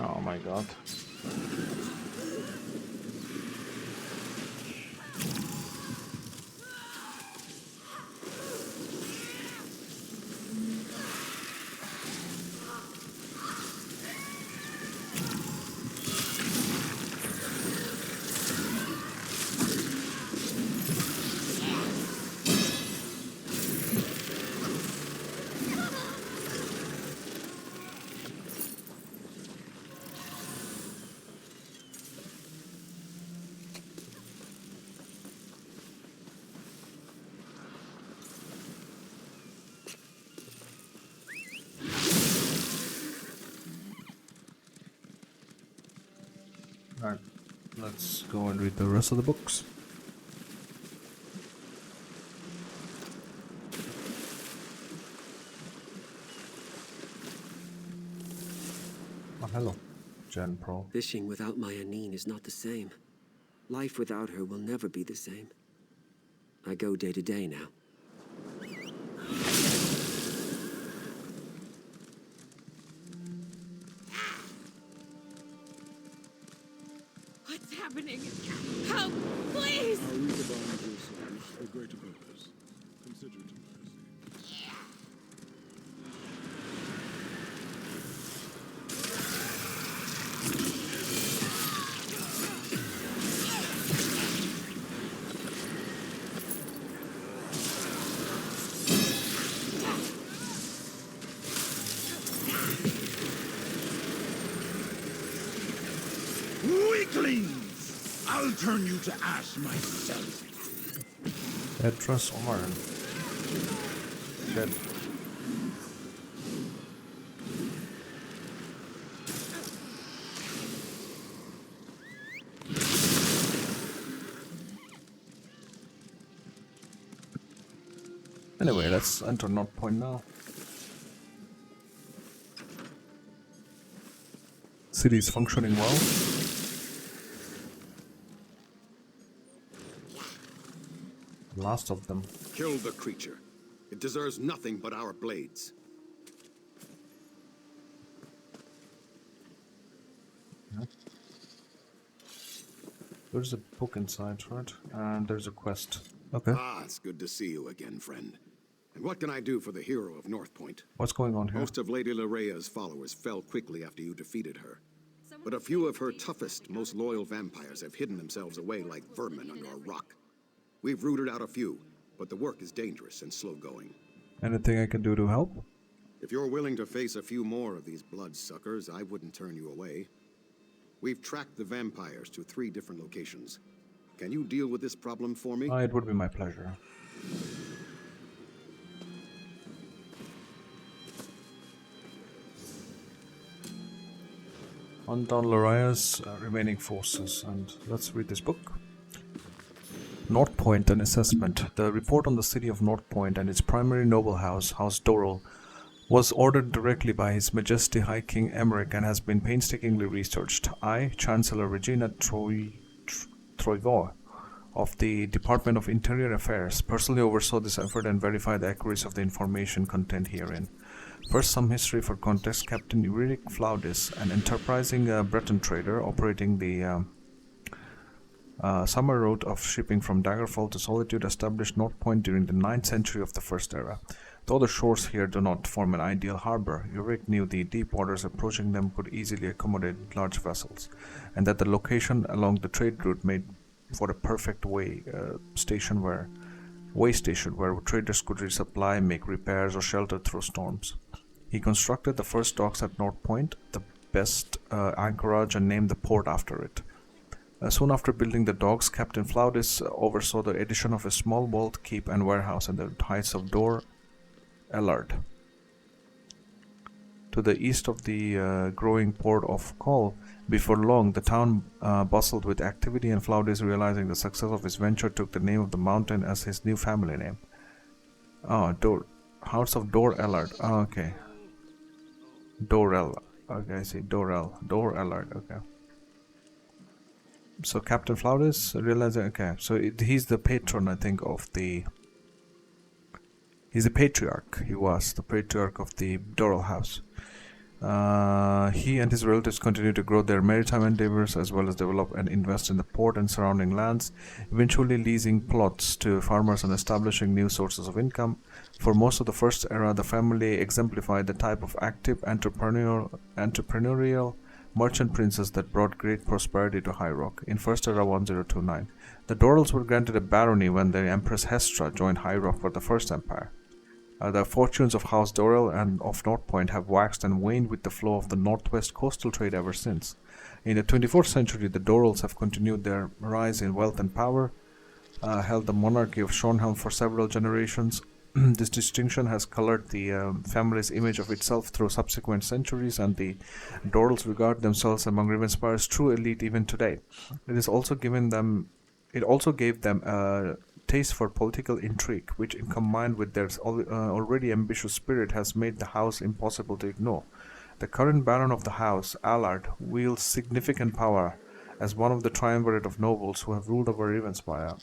Oh my god. Alright, let's go and read the rest of the books. Oh, hello, Jen Pro. Fishing without my Anine is not the same. Life without her will never be the same. I go day to day now. What's happening? Help! Please! Our redefined yourselves for greater purpose. Consider it a mercy. Weaklings! I'll turn you to ash myself. Petras Omaran. Dead. Anyway, let's enter North Point now. City is functioning well. Last of them. Kill the creature. It deserves nothing but our blades. There's a book inside, right? And there's a quest. Okay. Ah, it's good to see you again, friend. And what can I do for the hero of North Point? What's going on here? Most of Lady Lorea's followers fell quickly after you defeated her. But a few of her toughest, most loyal vampires have hidden themselves away like vermin under a rock. We've rooted out a few, but the work is dangerous and slow-going. Anything I can do to help? If you're willing to face a few more of these bloodsuckers, I wouldn't turn you away. We've tracked the vampires to 3 different locations. Can you deal with this problem for me? It would be my pleasure. Hunt down Lorea's remaining forces, and let's read this book. North Point, an assessment. The report on the city of North Point and its primary noble house, House Dorrel, was ordered directly by His Majesty High King Emmerich and has been painstakingly researched. I, Chancellor Regina Troivaux, of the Department of Interior Affairs, personally oversaw this effort and verified the accuracy of the information contained herein. First, some history for context. Captain Ulrich Flaudis, an enterprising Breton trader operating the summer route of shipping from Daggerfall to Solitude, established North Point during the 9th century of the First Era. Though the shores here do not form an ideal harbor, Ulrich knew the deep waters approaching them could easily accommodate large vessels, and that the location along the trade route made for a perfect way station where traders could resupply, make repairs, or shelter through storms. He constructed the first docks at North Point, the best anchorage, and named the port after it. Soon after building the docks, Captain Flaudis oversaw the addition of a small walled keep and warehouse at the heights of Dor Ellard. To the east of the growing port of Col. Before long, the town bustled with activity, and Flaudis, realizing the success of his venture, took the name of the mountain as his new family name. House of Dor Ellard. Oh, okay. Dorel. Okay, I see. Dor Ellard. Okay. So Captain Flaudis realizing, okay, so he's the patron, I think, of the... He's a patriarch. He was the patriarch of the Dorel house. He and his relatives continue to grow their maritime endeavors as well as develop and invest in the port and surrounding lands, eventually leasing plots to farmers and establishing new sources of income. For most of the First Era, the family exemplified the type of active, entrepreneurial merchant princes that brought great prosperity to High Rock. In First Era 1029, the Dorels were granted a barony when the Empress Hestra joined High Rock for the First Empire. The fortunes of House Dorel and of North Point have waxed and waned with the flow of the northwest coastal trade ever since. In the 24th century, the Dorels have continued their rise in wealth and power, held the monarchy of Schornhelm for several generations. This distinction has colored the family's image of itself through subsequent centuries, and the Dorels regard themselves among Rivenspire's true elite even today. It also gave them a taste for political intrigue, which, combined with their already ambitious spirit, has made the house impossible to ignore. The current Baron of the house, Allard, wields significant power as one of the triumvirate of nobles who have ruled Rivenspire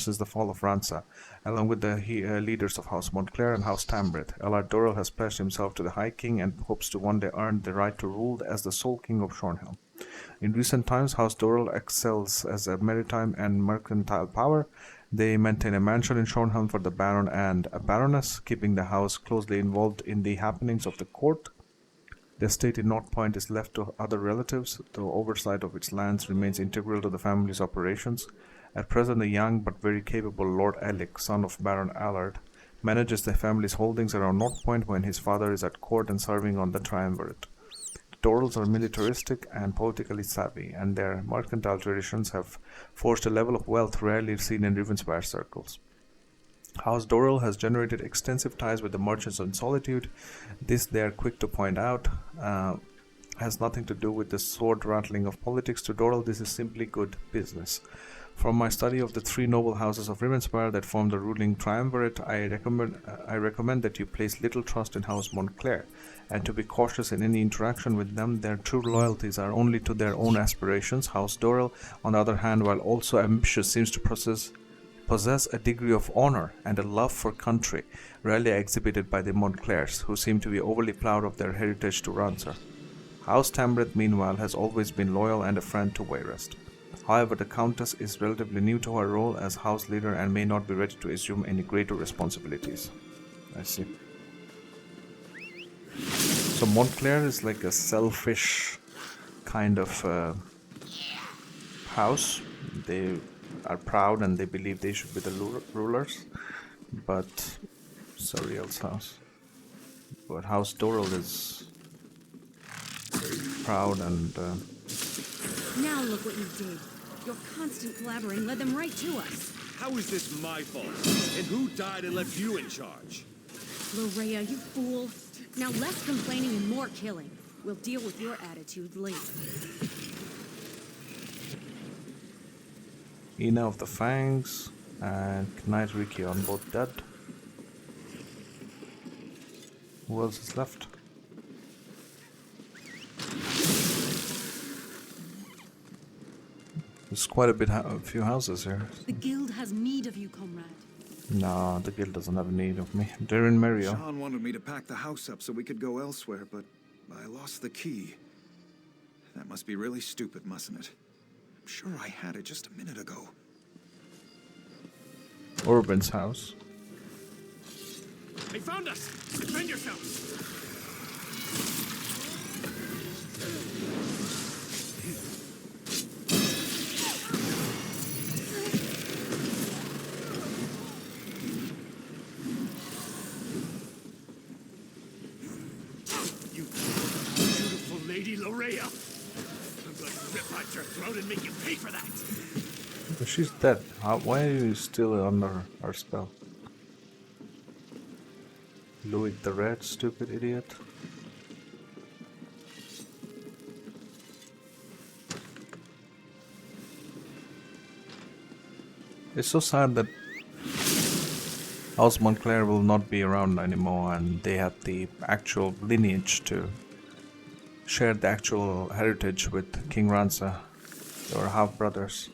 since the fall of Ransa, along with the leaders of House Montclair and House Tambrith. Allard Dorel has pledged himself to the High King and hopes to one day earn the right to rule as the sole king of Schornhelm. In recent times, House Dorel excels as a maritime and mercantile power. They maintain a mansion in Schornhelm for the Baron and a Baroness, keeping the house closely involved in the happenings of the court. The estate in North Point is left to other relatives, though oversight of its lands remains integral to the family's operations. At present, the young but very capable Lord Alec, son of Baron Allard, manages the family's holdings around North Point when his father is at court and serving on the triumvirate. The Dorels are militaristic and politically savvy, and their mercantile traditions have forged a level of wealth rarely seen in Rivenspire circles. House Dorel has generated extensive ties with the merchants in Solitude. This, they are quick to point out, has nothing to do with the sword rattling of politics. To Dorel, this is simply good business. From my study of the 3 noble houses of Rivenspire that form the ruling triumvirate, I recommend that you place little trust in House Montclair, and to be cautious in any interaction with them. Their true loyalties are only to their own aspirations. House Dorel, on the other hand, while also ambitious, seems to possess possess a degree of honor and a love for country rarely exhibited by the Montclairs, who seem to be overly proud of their heritage to Rancer. House Tamrith, meanwhile, has always been loyal and a friend to Wayrest. However, the Countess is relatively new to her role as house leader and may not be ready to assume any greater responsibilities. I see. So Montclair is like a selfish kind of house. They are proud and they believe they should be the rulers, but Suriel's house. But House Doral is very proud and... Now look what you did. Your constant blabbering led them right to us. How is this my fault? And who died and left you in charge? Lorea, you fool. Now less complaining and more killing. We'll deal with your attitude later. Ina of the Fangs and Knight Riki on both dead. Who else is left? There's quite a few houses here. The guild has need of you, comrade. No, the guild doesn't have need of me. They're in Mario. Sean wanted me to pack the house up so we could go elsewhere, but I lost the key. That must be really stupid, mustn't it? I'm sure I had it just a minute ago. Orban's house. They found us! Defend yourselves! You beautiful lady Lorea! I'm going to rip out your throat and make you pay for that! But she's dead. Why are you still under our spell? Louis the Red, stupid idiot. It's so sad that House Montclair will not be around anymore, and they have the actual lineage to share the actual heritage with King Rancer. They were half brothers.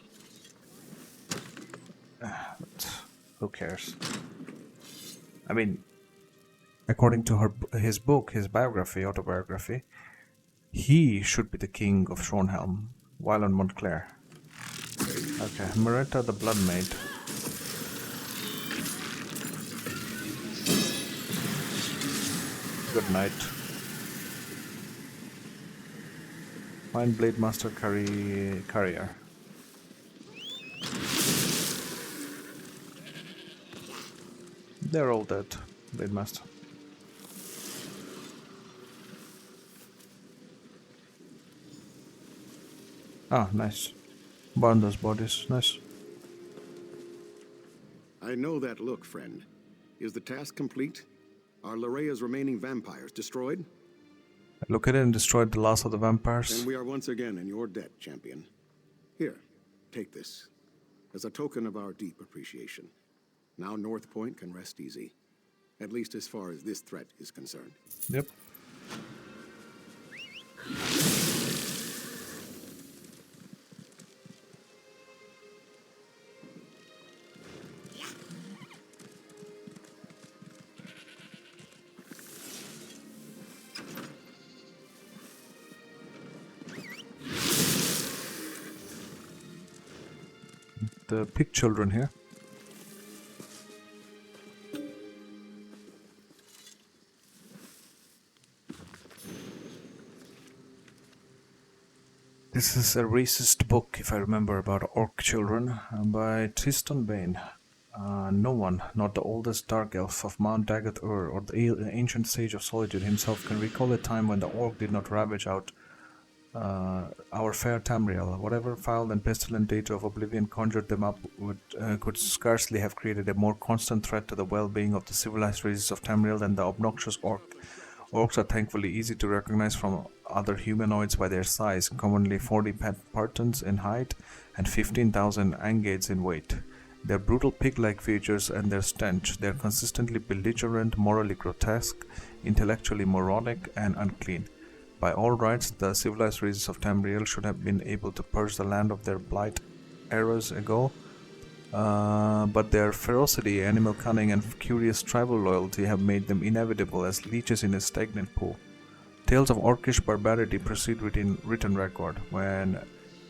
But who cares? I mean, according to his book, his autobiography, he should be the king of Shornhelm, while on Montclair. Okay, Maretta the Blood Maid. Good night. Find Blade Master Carrier. They're all dead, Blade Master. Ah, nice. Burn those bodies, nice. I know that look, friend. Is the task complete? Are Lorea's remaining vampires destroyed? I look at it and destroyed the last of the vampires. Then we are once again in your debt, champion. Here, take this. As a token of our deep appreciation. Now North Point can rest easy. At least as far as this threat is concerned. Yep. The pig children here. This is a racist book, if I remember, about orc children, by Tristan Bane. No one, not the oldest dark elf of Mount Daggett Ur or the ancient sage of solitude himself, can recall a time when the orc did not ravage out our fair Tamriel. Whatever foul and pestilent data of oblivion conjured them up could scarcely have created a more constant threat to the well-being of the civilized races of Tamriel than the obnoxious orc. Orcs are thankfully easy to recognize from other humanoids by their size, commonly 40 partons in height and 15,000 angades in weight. Their brutal pig-like features and their stench, they are consistently belligerent, morally grotesque, intellectually moronic, and unclean. By all rights, the civilized races of Tamriel should have been able to purge the land of their blight eras ago, but their ferocity, animal cunning, and curious tribal loyalty have made them inevitable as leeches in a stagnant pool. Tales of orcish barbarity proceed within written record, when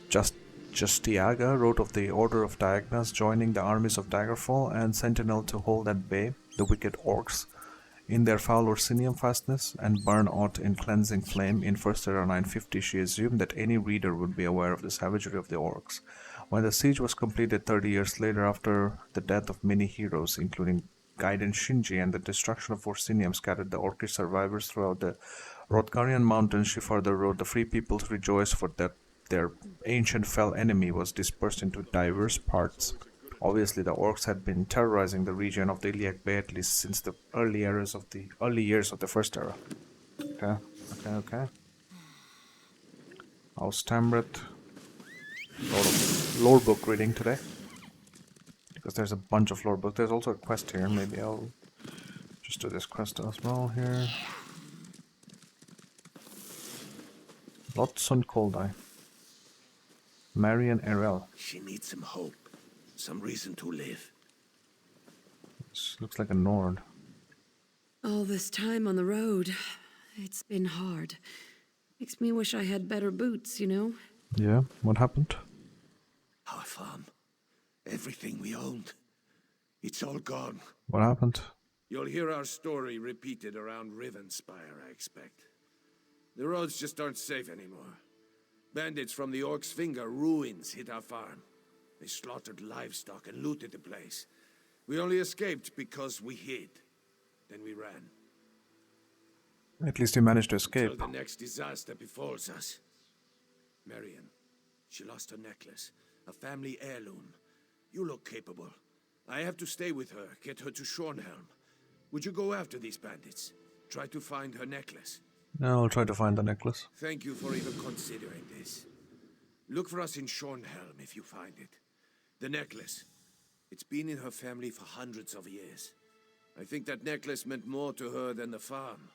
Justiaga wrote of the Order of Diagnas joining the armies of Daggerfall and Sentinel to hold at bay the wicked orcs in their foul Orsinium fastness and burn aught in cleansing flame. In 1st Era 950 she assumed that any reader would be aware of the savagery of the orcs. When the siege was completed 30 years later after the death of many heroes, including Gaiden Shinji, and the destruction of Orsinium scattered the orcish survivors throughout the Rotgarian mountains, she further wrote, the free peoples rejoice for that their ancient fell enemy was dispersed into diverse parts. Obviously, the orcs had been terrorizing the region of the Iliac Bay at least since the early years of the First Era. Okay. House Tamret. A lot of lore book reading today. Because there's a bunch of lore books. There's also a quest here. Maybe I'll just do this quest as well here. Lotson Coldeye. Marian Erel. She needs some hope. Some reason to live. This looks like a Nord. All this time on the road, it's been hard. Makes me wish I had better boots, you know? Yeah, what happened? Our farm. Everything we owned. It's all gone. What happened? You'll hear our story repeated around Rivenspire, I expect. The roads just aren't safe anymore. Bandits from the Orc's Finger ruins hit our farm. They slaughtered livestock and looted the place. We only escaped because we hid. Then we ran. At least you managed to escape. Until the next disaster befalls us. Marian, she lost her necklace. A family heirloom. You look capable. I have to stay with her, get her to Shornhelm. Would you go after these bandits? Try to find her necklace. I'll try to find the necklace. Thank you for even considering this. Look for us in Shornhelm if you find it. The necklace. It's been in her family for hundreds of years. I think that necklace meant more to her than the farm.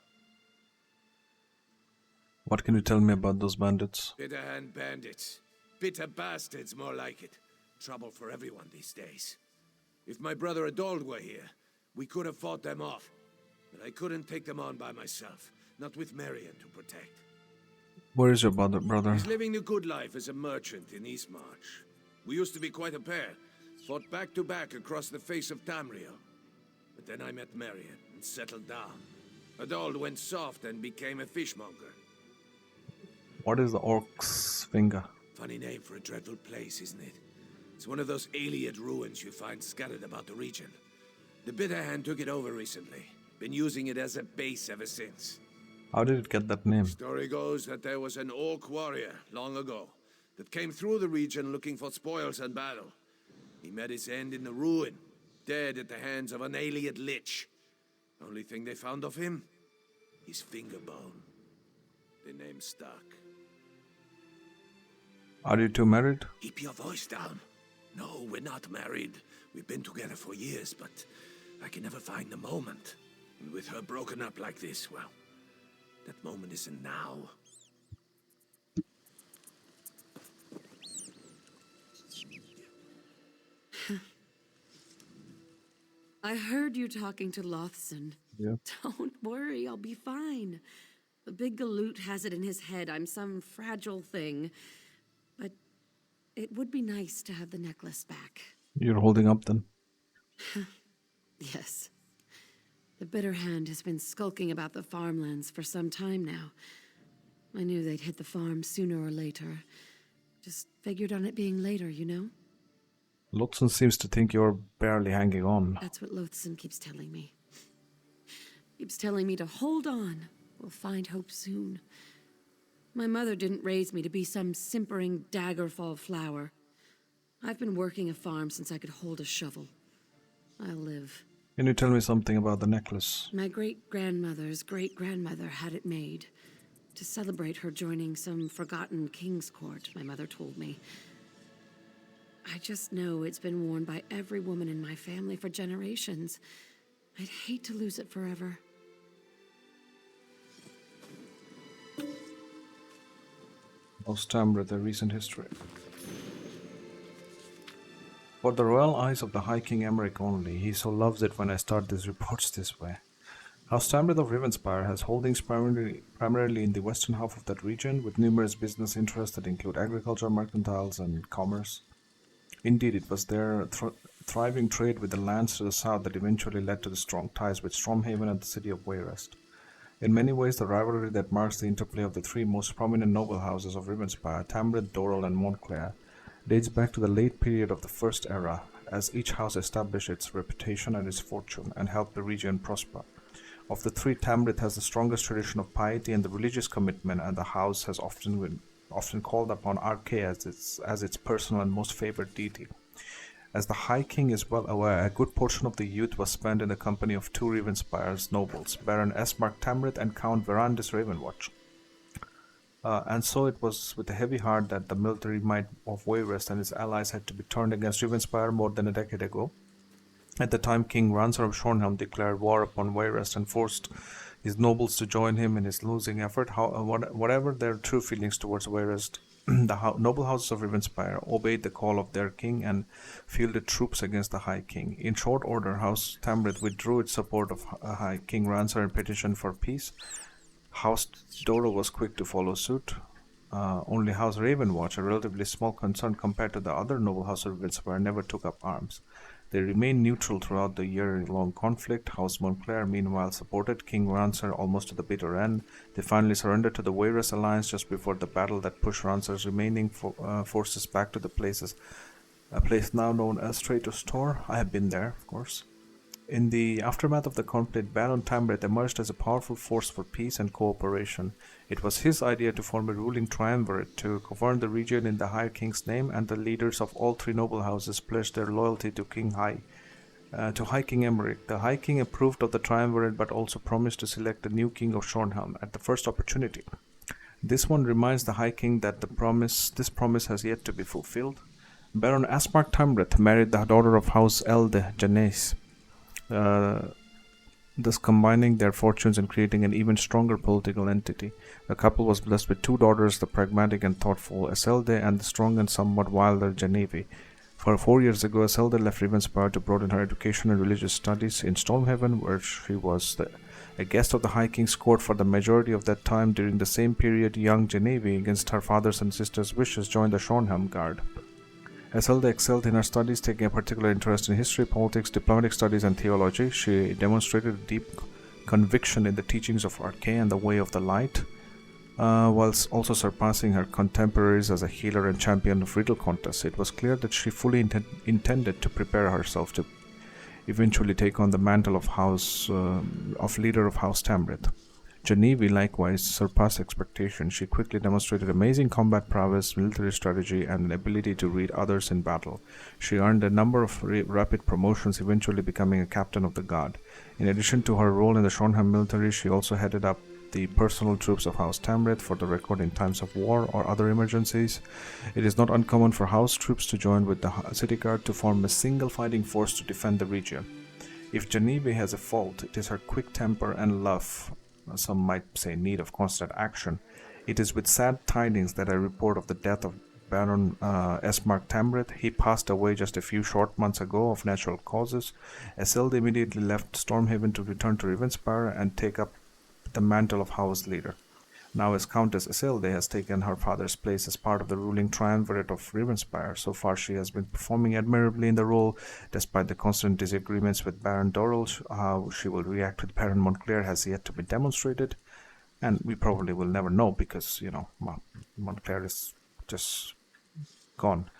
What can you tell me about those bandits? Bitter-hand bandits. Bitter bastards, more like it. Trouble for everyone these days. If my brother Adold were here, we could have fought them off. But I couldn't take them on by myself. Not with Marian to protect. Where is your brother? He's living the good life as a merchant in Eastmarch. We used to be quite a pair. Fought back to back across the face of Tamriel. But then I met Marian and settled down. Adold went soft and became a fishmonger. What is the Orc's Finger? Funny name for a dreadful place, isn't it? It's one of those Iliad ruins you find scattered about the region. The Bitterhand took it over recently. Been using it as a base ever since. How did it get that name? Story goes that there was an orc warrior long ago that came through the region looking for spoils and battle. He met his end in the ruin, dead at the hands of an Iliad lich. Only thing they found of him? His finger bone. The name stuck. Are you two married? Keep your voice down. No, we're not married. We've been together for years, but I can never find the moment. And with her broken up like this, well, that moment isn't now. I heard you talking to Lothson. Yeah. Don't worry, I'll be fine. The big galoot has it in his head I'm some fragile thing. But it would be nice to have the necklace back. You're holding up then? Yes. The Bitter Hand has been skulking about the farmlands for some time now. I knew they'd hit the farm sooner or later. Just figured on it being later, you know? Lotson seems to think you're barely hanging on. That's what Lothson keeps telling me. Keeps telling me to hold on. We'll find hope soon. My mother didn't raise me to be some simpering Daggerfall flower. I've been working a farm since I could hold a shovel. I'll live. Can you tell me something about the necklace? My great-grandmother's great-grandmother had it made. To celebrate her joining some forgotten king's court, my mother told me. I just know it's been worn by every woman in my family for generations. I'd hate to lose it forever. Ostamra, the recent history. For the royal eyes of the High King Emmerich only, he so loves it when I start these reports this way. House Tamrith of Rivenspire has holdings primarily in the western half of that region, with numerous business interests that include agriculture, mercantiles, and commerce. Indeed, it was their thriving trade with the lands to the south that eventually led to the strong ties with Stormhaven and the city of Wayrest. In many ways, the rivalry that marks the interplay of the three most prominent noble houses of Rivenspire, Tamrith, Dorrell, and Montclair, dates back to the late period of the First Era, as each house established its reputation and its fortune, and helped the region prosper. Of the three, Tamrith has the strongest tradition of piety and the religious commitment, and the house has often called upon Arkay as its personal and most favored deity. As the High King is well aware, a good portion of the youth was spent in the company of two Rivenspire's nobles, Baron Esmark Tamrith and Count Verandis Ravenwatch. And so it was with a heavy heart that the military might of Wayrest and its allies had to be turned against Rivenspire more than a decade ago. At the time, King Ranser of Shornhelm declared war upon Wayrest and forced his nobles to join him in his losing effort. Whatever their true feelings towards Wayrest, the noble houses of Rivenspire obeyed the call of their king and fielded troops against the High King. In short order, House Tamrith withdrew its support of High King Ranser and petitioned for peace. House Dorrell was quick to follow suit. Only House Ravenwatch, a relatively small concern compared to the other noble house of Rivenspire, never took up arms. They remained neutral throughout the year-long conflict. House Montclair, meanwhile, supported King Ranser almost to the bitter end. They finally surrendered to the Wayrest alliance just before the battle that pushed Ranser's remaining forces back to a place now known as Traitor's Tor. I have been there, of course. In the aftermath of the conflict, Baron Tamrith emerged as a powerful force for peace and cooperation. It was his idea to form a ruling triumvirate to govern the region in the High King's name, and the leaders of all three noble houses pledged their loyalty to High King Emmerich. The High King approved of the triumvirate, but also promised to select a new king of Shornhelm at the first opportunity. This one reminds the High King that this promise has yet to be fulfilled. Baron Asmark Tamrith married the daughter of House Elde Janais, thus combining their fortunes and creating an even stronger political entity. The couple was blessed with two daughters, the pragmatic and thoughtful Eselde and the strong and somewhat wilder Genevieve. 4 years ago, Eselde left Rivenspire to broaden her education and religious studies in Stormhaven, where she was a guest of the High King's court for the majority of that time. During the same period, young Genevieve, against her father's and sister's wishes, joined the Shornhelm Guard. Eselde excelled in her studies, taking a particular interest in history, politics, diplomatic studies, and theology. She demonstrated a deep conviction in the teachings of Arkay and the way of the light, whilst also surpassing her contemporaries as a healer and champion of riddle contests. It was clear that she fully intended to prepare herself to eventually take on the mantle of leader of House Tamrith. Genevieve likewise surpassed expectations. She quickly demonstrated amazing combat prowess, military strategy, and an ability to read others in battle. She earned a number of rapid promotions, eventually becoming a captain of the guard. In addition to her role in the Shornhelm military, she also headed up the personal troops of House Tamrith for the record in times of war or other emergencies. It is not uncommon for house troops to join with the city guard to form a single fighting force to defend the region. If Genevieve has a fault, it is her quick temper and love, some might say need of constant action. It is with sad tidings that I report of the death of Baron Esmark Tamrith. He passed away just a few short months ago of natural causes. Eselde immediately left Stormhaven to return to Rivenspire and take up the mantle of house leader. Now, as Countess Eselde has taken her father's place as part of the ruling triumvirate of Rivenspire. So far, she has been performing admirably in the role, despite the constant disagreements with Baron Dorrell. How she will react with Baron Montclair has yet to be demonstrated, and we probably will never know because, Montclair is just gone,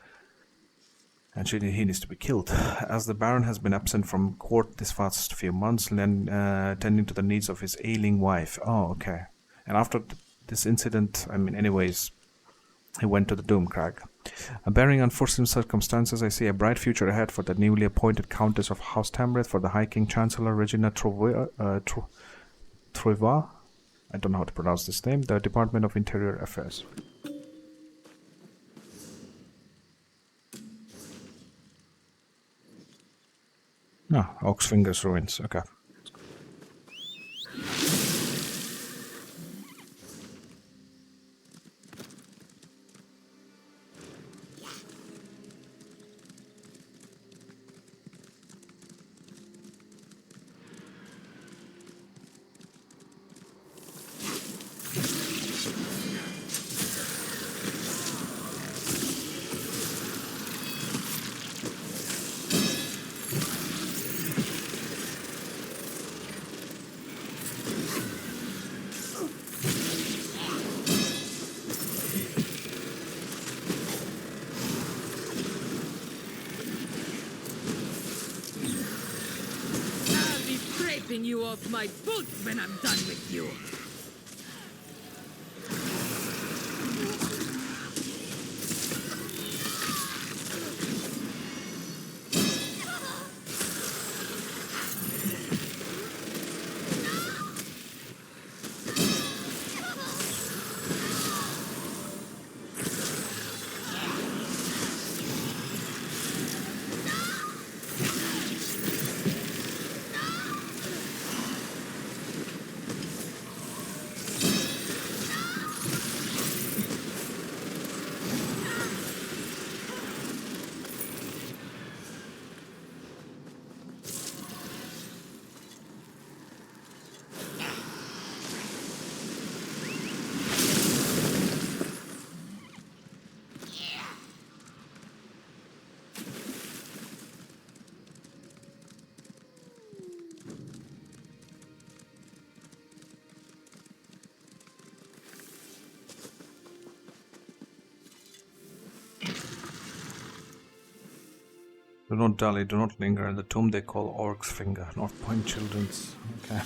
and he needs to be killed. As the Baron has been absent from court this past few months, tending to the needs of his ailing wife. Oh, okay. And after this incident, he went to the Doomcrag. Bearing unforeseen circumstances, I see a bright future ahead for the newly appointed Countess of House Tamrith, for the High King Chancellor Regina Troiva. I don't know how to pronounce this name. The Department of Interior Affairs. Oxfinger's ruins. Okay. taking you off my boots when I'm done with you. Do not dally, do not linger in the tomb they call Orc's Finger, North Point Children's. Okay.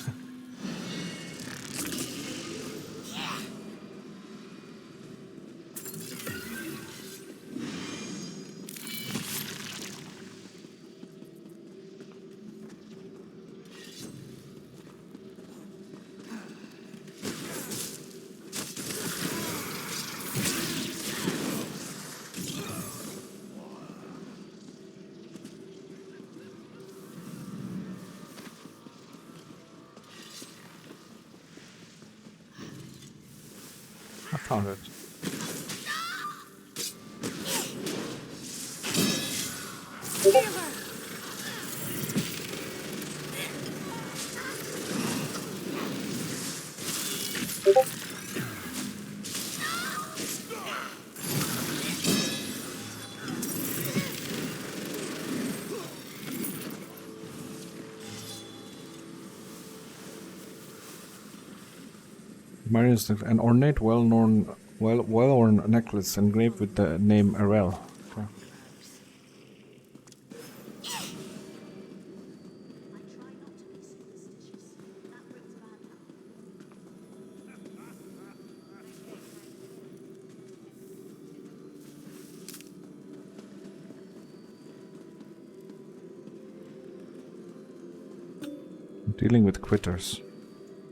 I found it. Marius, an ornate, well-worn necklace engraved with the name Arel. Okay. Dealing with quitters.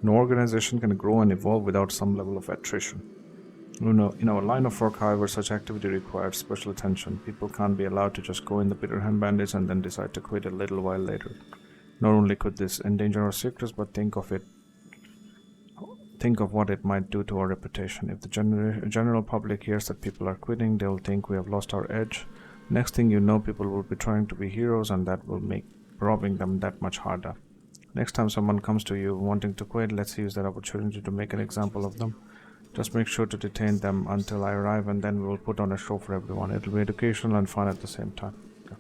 No organization can grow and evolve without some level of attrition. In our line of work, however, such activity requires special attention. People can't be allowed to just go in the bitter hand bandits and then decide to quit a little while later. Not only could this endanger our secrets, but think of what it might do to our reputation. If the general public hears that people are quitting, they'll think we have lost our edge. Next thing you know, people will be trying to be heroes, and that will make robbing them that much harder. Next time someone comes to you wanting to quit, let's use that opportunity to make an example of them. Just make sure to detain them until I arrive, and then we will put on a show for everyone. It'll be educational and fun at the same time. Okay.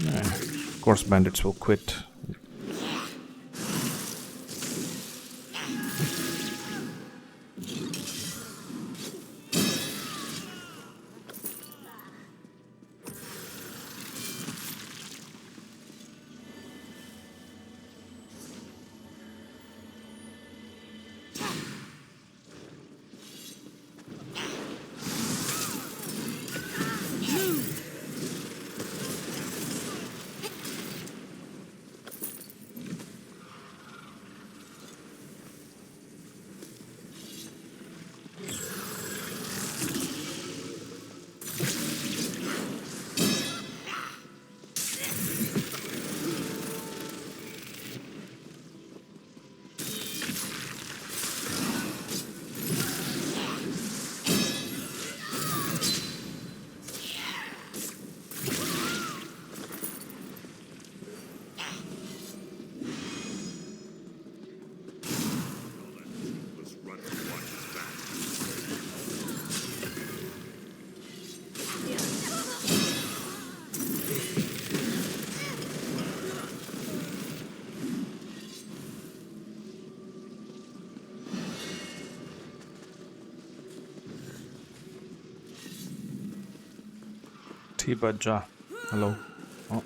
Yeah. Of course, bandits will quit. Tibaja. Hello. Oh.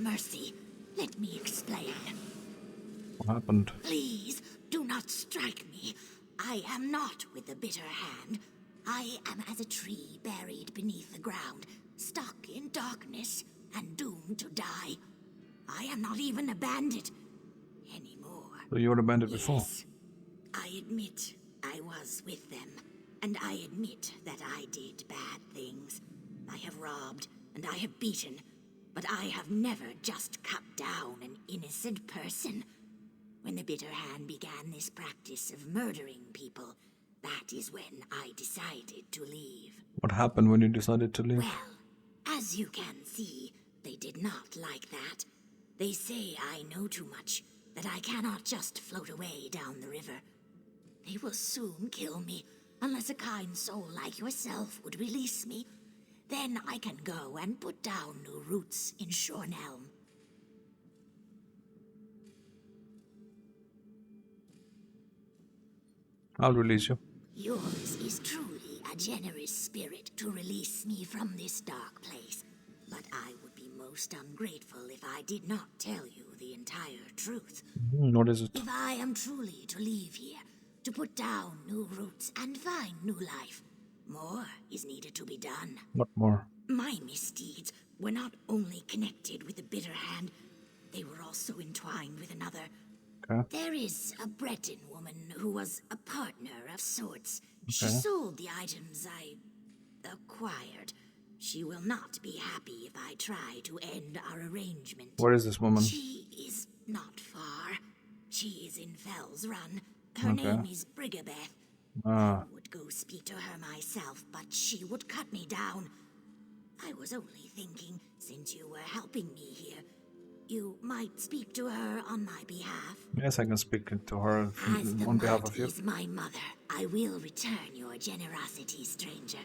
mercy. Let me explain. What happened? Please, do not strike me. I am not with the bitter hand. I am as a tree buried beneath the ground, stuck in darkness and doomed to die. I am not even a bandit anymore. So you were a bandit before? I admit I was with them, and I admit that I did bad things. I have robbed, and I have beaten, but I have never just cut down an innocent person. When the Bitter Hand began this practice of murdering people, that is when I decided to leave. What happened when you decided to leave? Well, as you can see, they did not like that. They say I know too much, that I cannot just float away down the river. They will soon kill me, unless a kind soul like yourself would release me. Then I can go and put down new roots in Shornhelm. I'll release you. Yours is truly a generous spirit to release me from this dark place, but I would be most ungrateful if I did not tell you the entire truth. What is it? If I am truly to leave here, to put down new roots and find new life, more is needed to be done. What more? My misdeeds were not only connected with the Bitter Hand, they were also entwined with another. Okay. There is a Breton woman who was a partner of sorts. She Okay. sold the items I acquired. She will not be happy if I try to end our arrangement. Where is this woman? She is not far. She is in Fell's Run. Her Okay. name is Brigabeth. Ah, I would go speak to her myself, but she would cut me down. I was only thinking, since you were helping me here, you might speak to her on my behalf. yes, I can speak to her As the on behalf mud of you. is my mother, I will return your generosity, stranger.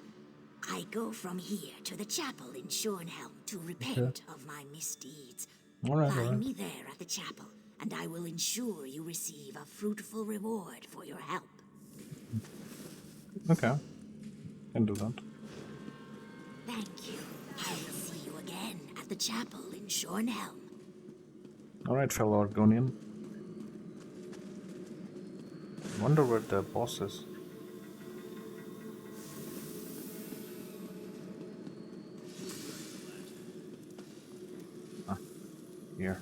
I go from here to the chapel in Shornhelm to repent of my misdeeds. All right, all Find right. me there at the chapel, and I will ensure you receive a fruitful reward for your help. Okay, can do that. Thank you. I will see you again at the chapel in Shornhelm. All right, fellow Argonian. Wonder where the boss is. Ah, here.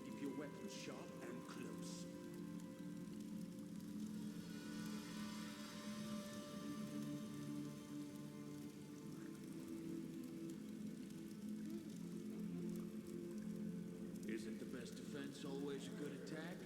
Keep your weapons sharp and close. Isn't the best defense always a good attack?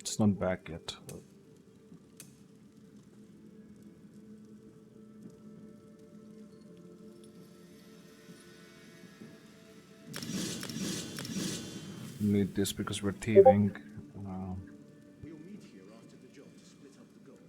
It's not back yet. Need this because we're thieving. We'll meet here after the job to split up the gold.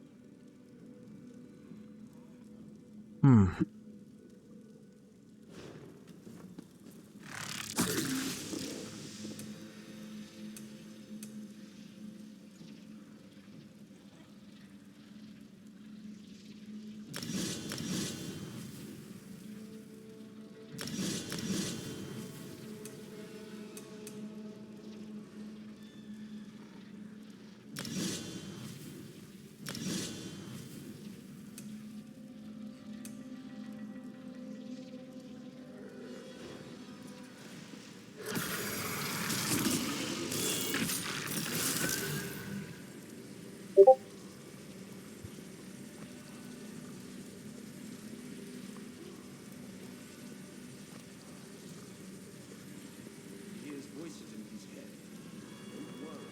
He hears voices in his head. Don't worry.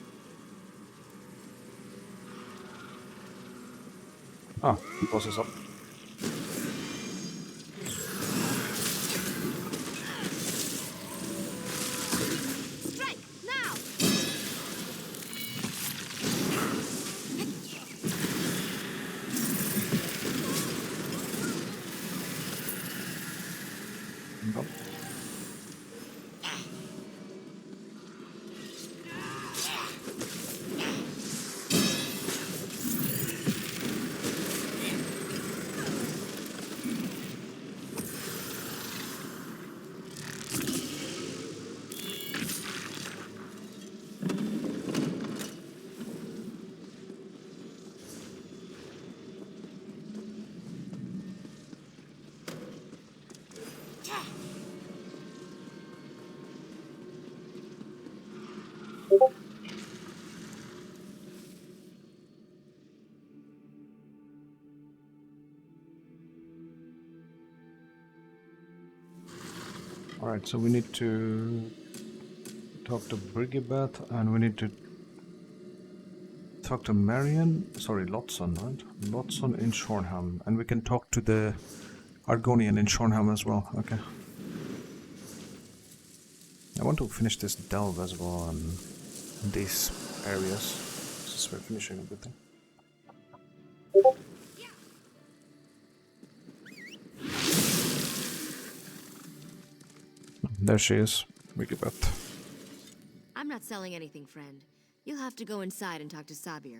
Ah, he passes up. Strike! Now! Nope. Alright, so we need to talk to Brigibeth and we need to talk to Marion, sorry, Lotson, right? Lotson in Shornham, and we can talk to the Argonian in Shornham as well, okay. I want to finish this delve as well and these areas, since we're finishing everything. There she is, Brigibeth. I'm not selling anything, friend. You'll have to go inside and talk to Sabir.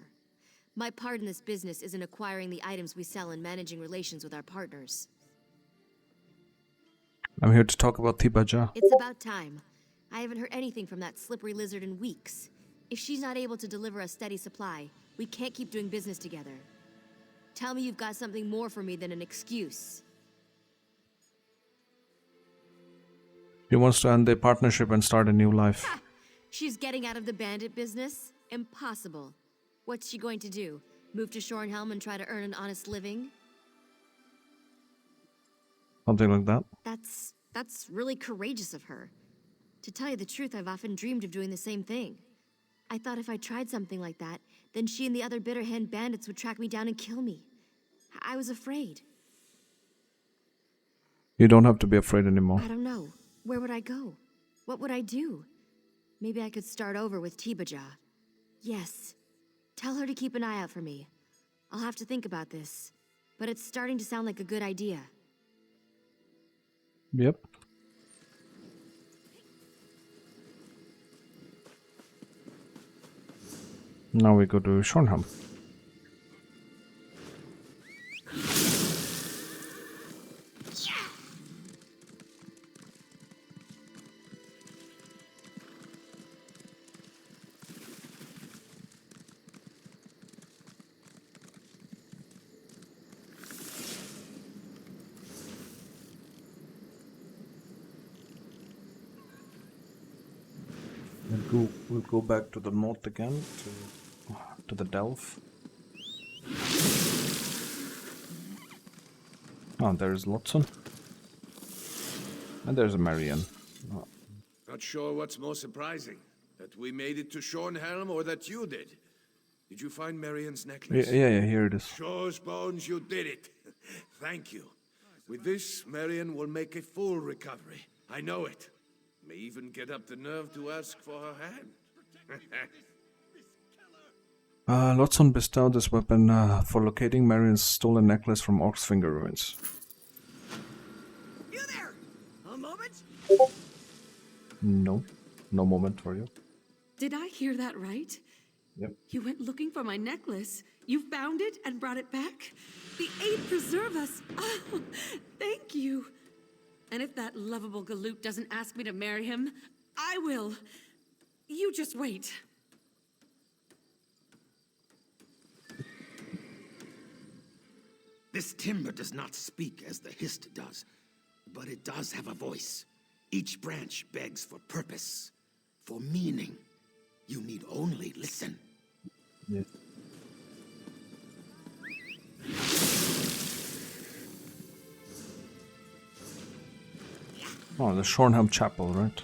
My part in this business is in acquiring the items we sell and managing relations with our partners. I'm here to talk about Tibaja. It's about time. I haven't heard anything from that slippery lizard in weeks. If she's not able to deliver a steady supply, we can't keep doing business together. Tell me you've got something more for me than an excuse. He wants to end the partnership and start a new life. Ha! She's getting out of the bandit business? Impossible. What's she going to do? Move to Shornhelm and try to earn an honest living? Something like that. That's really courageous of her. To tell you the truth, I've often dreamed of doing the same thing. I thought if I tried something like that, then she and the other Bitterhand bandits would track me down and kill me. I was afraid. You don't have to be afraid anymore. I don't know. Where would I go? What would I do? Maybe I could start over with Tibaja. Yes. Tell her to keep an eye out for me. I'll have to think about this. But it's starting to sound like a good idea. Yep. Now we go to Shornham. We'll go back to the north again, to the Delph. Oh, there's Lotson. And there's a Marion. Oh. Not sure what's more surprising. That we made it to Shornhelm, or that you did? Did you find Marion's necklace? Yeah, here it is. Shows bones you did it. Thank you. With this, Marion will make a full recovery. I know it. May even get up the nerve to ask for her hand. Lotson bestowed this weapon for locating Marion's stolen necklace from Orc's Finger ruins. You there! A moment? No. No moment for you. Did I hear that right? Yep. You went looking for my necklace. You found it and brought it back? The Eight preserve us! Oh, thank you! And if that lovable galoot doesn't ask me to marry him, I will. You just wait. This timber does not speak as the hist does, but it does have a voice. Each branch begs for purpose, for meaning. You need only listen. Yeah. Oh, the Shornhelm Chapel, right?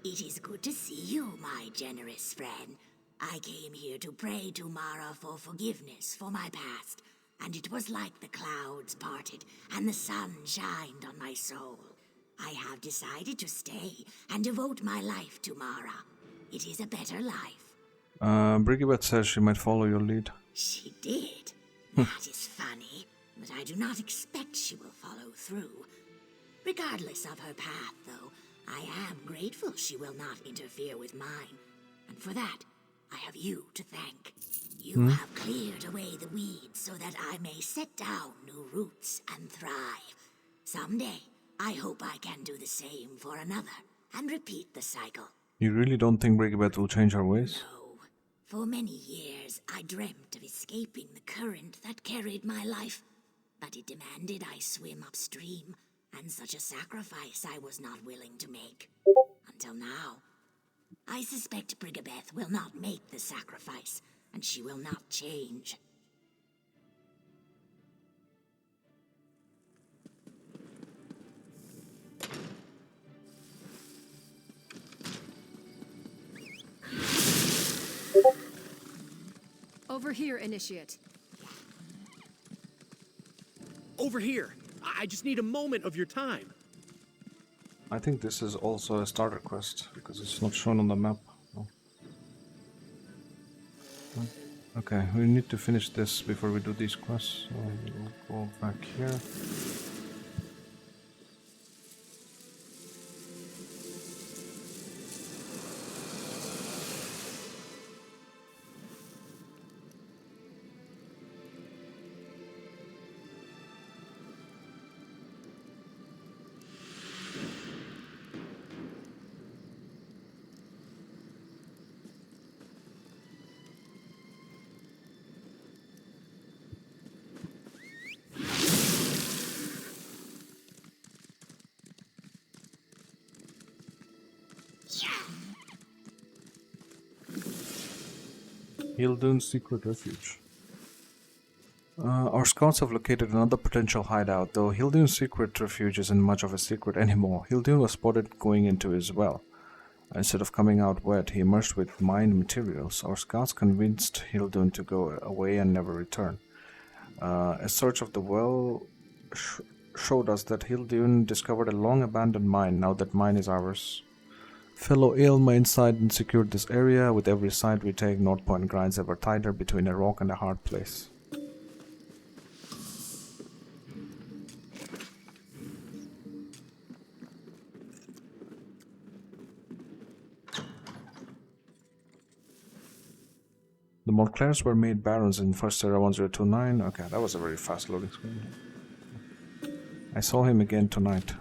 It is good to see you, my generous friend. I came here to pray to Mara for forgiveness for my past, and it was like the clouds parted and the sun shined on my soul. I have decided to stay and devote my life to Mara. It is a better life. Brigibet says she might follow your lead. She did? That is funny, but I do not expect she will follow through. Regardless of her path, though, I am grateful she will not interfere with mine. And for that, I have you to thank. You have cleared away the weeds so that I may set down new roots and thrive. Someday, I hope I can do the same for another and repeat the cycle. You really don't think Brigibet will change her ways? No. For many years, I dreamt of escaping the current that carried my life, but it demanded I swim upstream, and such a sacrifice I was not willing to make. Until now. I suspect Brigibeth will not make the sacrifice, and she will not change. Over here, Initiate. Over here. I just need a moment of your time. I think this is also a starter quest, because it's not shown on the map. Oh. Okay, we need to finish this before we do these quests, so we'll go back here. Hilduin's secret refuge. Our scouts have located another potential hideout, though Hilduin's secret refuge isn't much of a secret anymore. Hilduin was spotted going into his well. Instead of coming out wet, he emerged with mined materials. Our scouts convinced Hilduin to go away and never return. A search of the well showed us that Hilduin discovered a long-abandoned mine. Now that mine is ours. Fellow Aelma inside and secured this area. With every side we take, North Point grinds ever tighter between a rock and a hard place. The Montclairs were made barons in 1st Era 1029. Okay, that was a very fast loading screen. I saw him again tonight.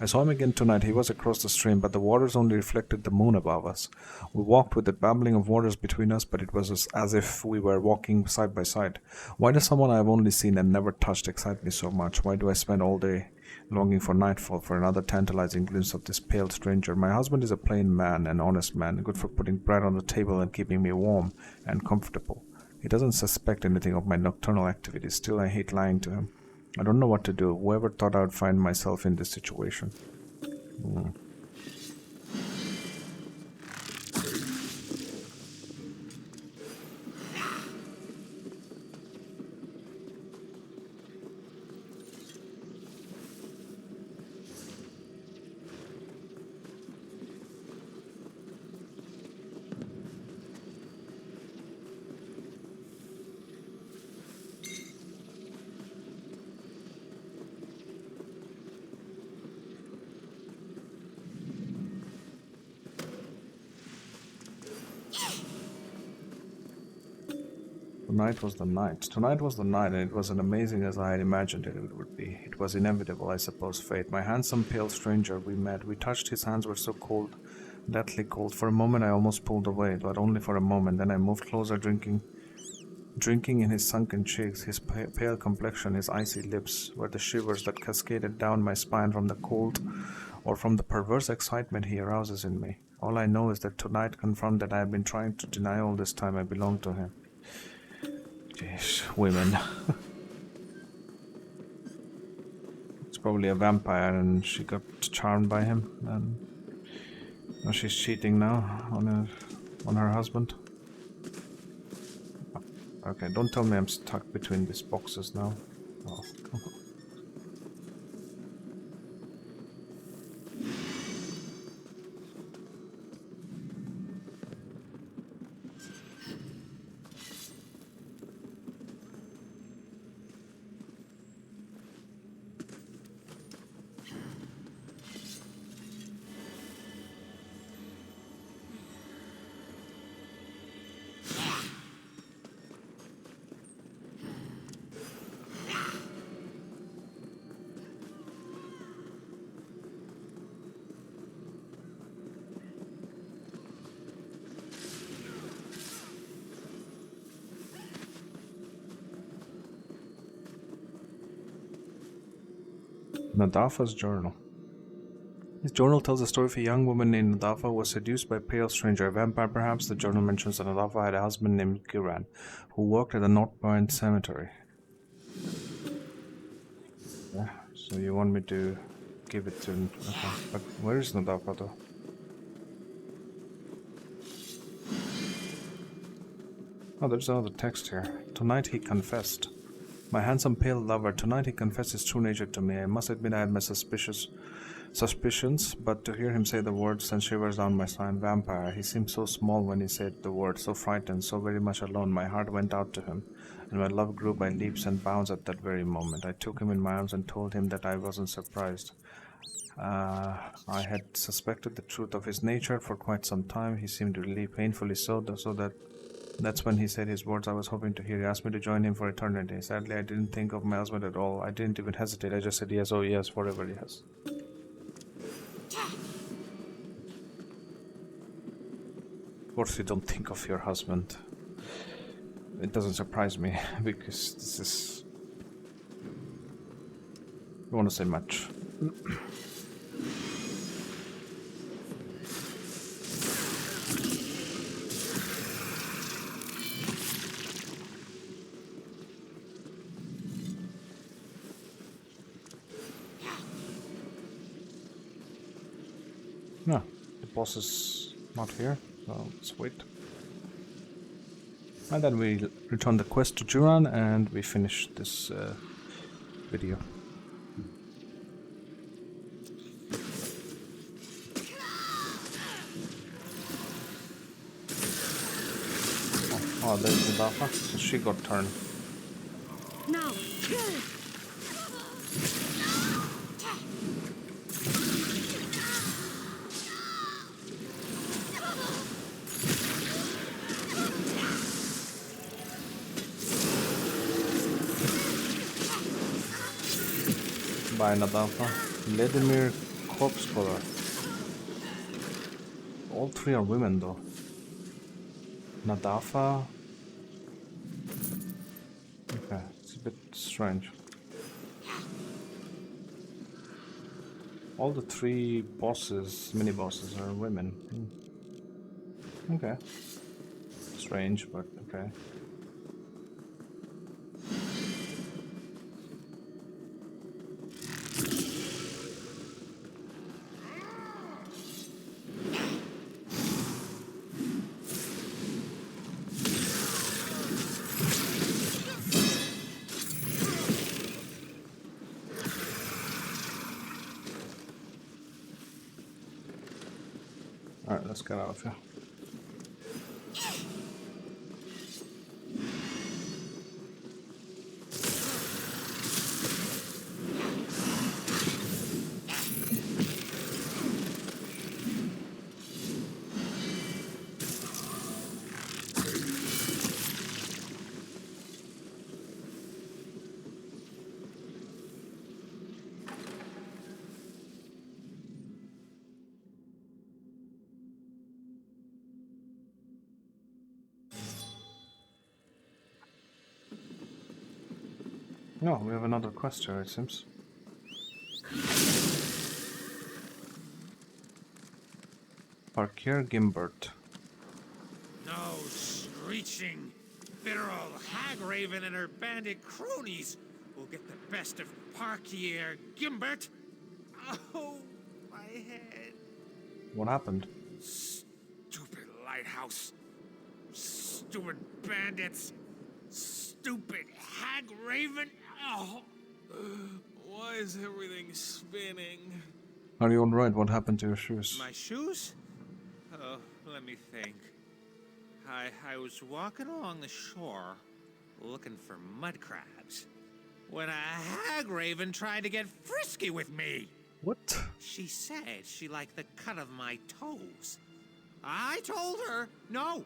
I saw him again tonight. He was across the stream, but the waters only reflected the moon above us. We walked with the babbling of waters between us, but it was as if we were walking side by side. Why does someone I have only seen and never touched excite me so much? Why do I spend all day longing for nightfall, for another tantalizing glimpse of this pale stranger? My husband is a plain man, an honest man, good for putting bread on the table and keeping me warm and comfortable. He doesn't suspect anything of my nocturnal activities. Still, I hate lying to him. I don't know what to do. Whoever thought I would find myself in this situation? Tonight was the night. Tonight was the night, and it was as amazing as I had imagined it would be. It was inevitable, I suppose, fate. My handsome, pale stranger we met. We touched. His hands were so cold, deathly cold. For a moment I almost pulled away, but only for a moment. Then I moved closer, drinking in his sunken cheeks, his pale complexion, his icy lips, were the shivers that cascaded down my spine from the cold or from the perverse excitement he arouses in me. All I know is that tonight confirmed that I have been trying to deny all this time I belong to him. Jeez, women. It's probably a vampire and she got charmed by him, and now she's cheating now on her husband. Okay, don't tell me I'm stuck between these boxes now. Oh, come on. Nadafa's journal. His journal tells the story of a young woman named Nadafa who was seduced by a pale stranger, a vampire perhaps. The journal mentions that Nadafa had a husband named Kiran, who worked at the North Point Cemetery. Yeah, so you want me to give it to him? Okay, but where is Nadafa though? Oh, there's another text here. Tonight he confessed. My handsome pale lover, tonight he confessed his true nature to me. I must admit I had my suspicions, but to hear him say the words sent shivers down my spine. Vampire. He seemed so small when he said the word, so frightened, so very much alone. My heart went out to him, and my love grew by leaps and bounds at that very moment. I took him in my arms and told him that I wasn't surprised. I had suspected the truth of his nature for quite some time. He seemed really painfully so that's when he said his words I was hoping to hear. He asked me to join him for eternity. Sadly, I didn't think of my husband at all. I didn't even hesitate. I just said yes, oh yes, forever yes. Of course you don't think of your husband. It doesn't surprise me, because this is... I don't want to say much. No, the boss is not here, so let's wait. And then we return the quest to Juran and we finish this video. Oh, there's the Dafa, so she got turned. Now! By Nadafa. Vladimir corpse color. All three are women though. Nadafa. Okay, it's a bit strange. All the three bosses, mini bosses, are women. Okay. Strange, but okay. Alright, let's get out of here. No, we have another quest here, it seems. Parkir Gimbert. No screeching, bitter old Hagraven and her bandit cronies will get the best of Parkier Gimbert. Oh, my head. What happened? Stupid lighthouse. Stupid bandits. Stupid Hagraven. Oh, why is everything spinning? Are you alright? What happened to your shoes? My shoes? Oh, let me think. I was walking along the shore, looking for mud crabs, when a Hagraven tried to get frisky with me. What? She said she liked the cut of my toes. I told her, no,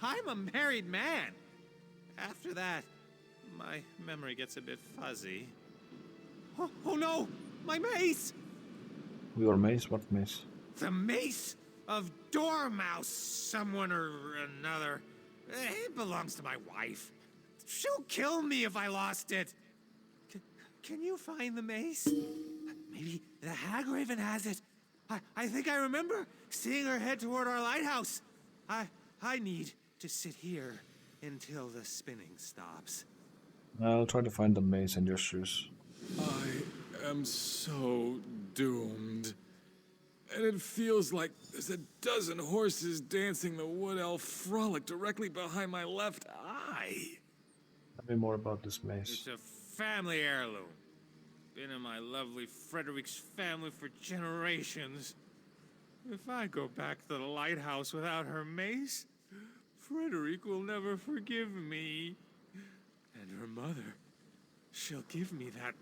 I'm a married man. After that, my memory gets a bit fuzzy. Oh no, my mace! Your mace? What mace? The mace of Dormouse, someone or another. It belongs to my wife. She'll kill me if I lost it. Can you find the mace? Maybe the Hagraven has it. I think I remember seeing her head toward our lighthouse. I need to sit here until the spinning stops. I'll try to find the mace and your shoes. I am so doomed. And it feels like there's a dozen horses dancing the wood elf frolic directly behind my left eye. Tell me more about this mace. It's a family heirloom. Been in my lovely Frederick's family for generations. If I go back to the lighthouse without her mace, Frederick will never forgive me. And her mother, she'll give me that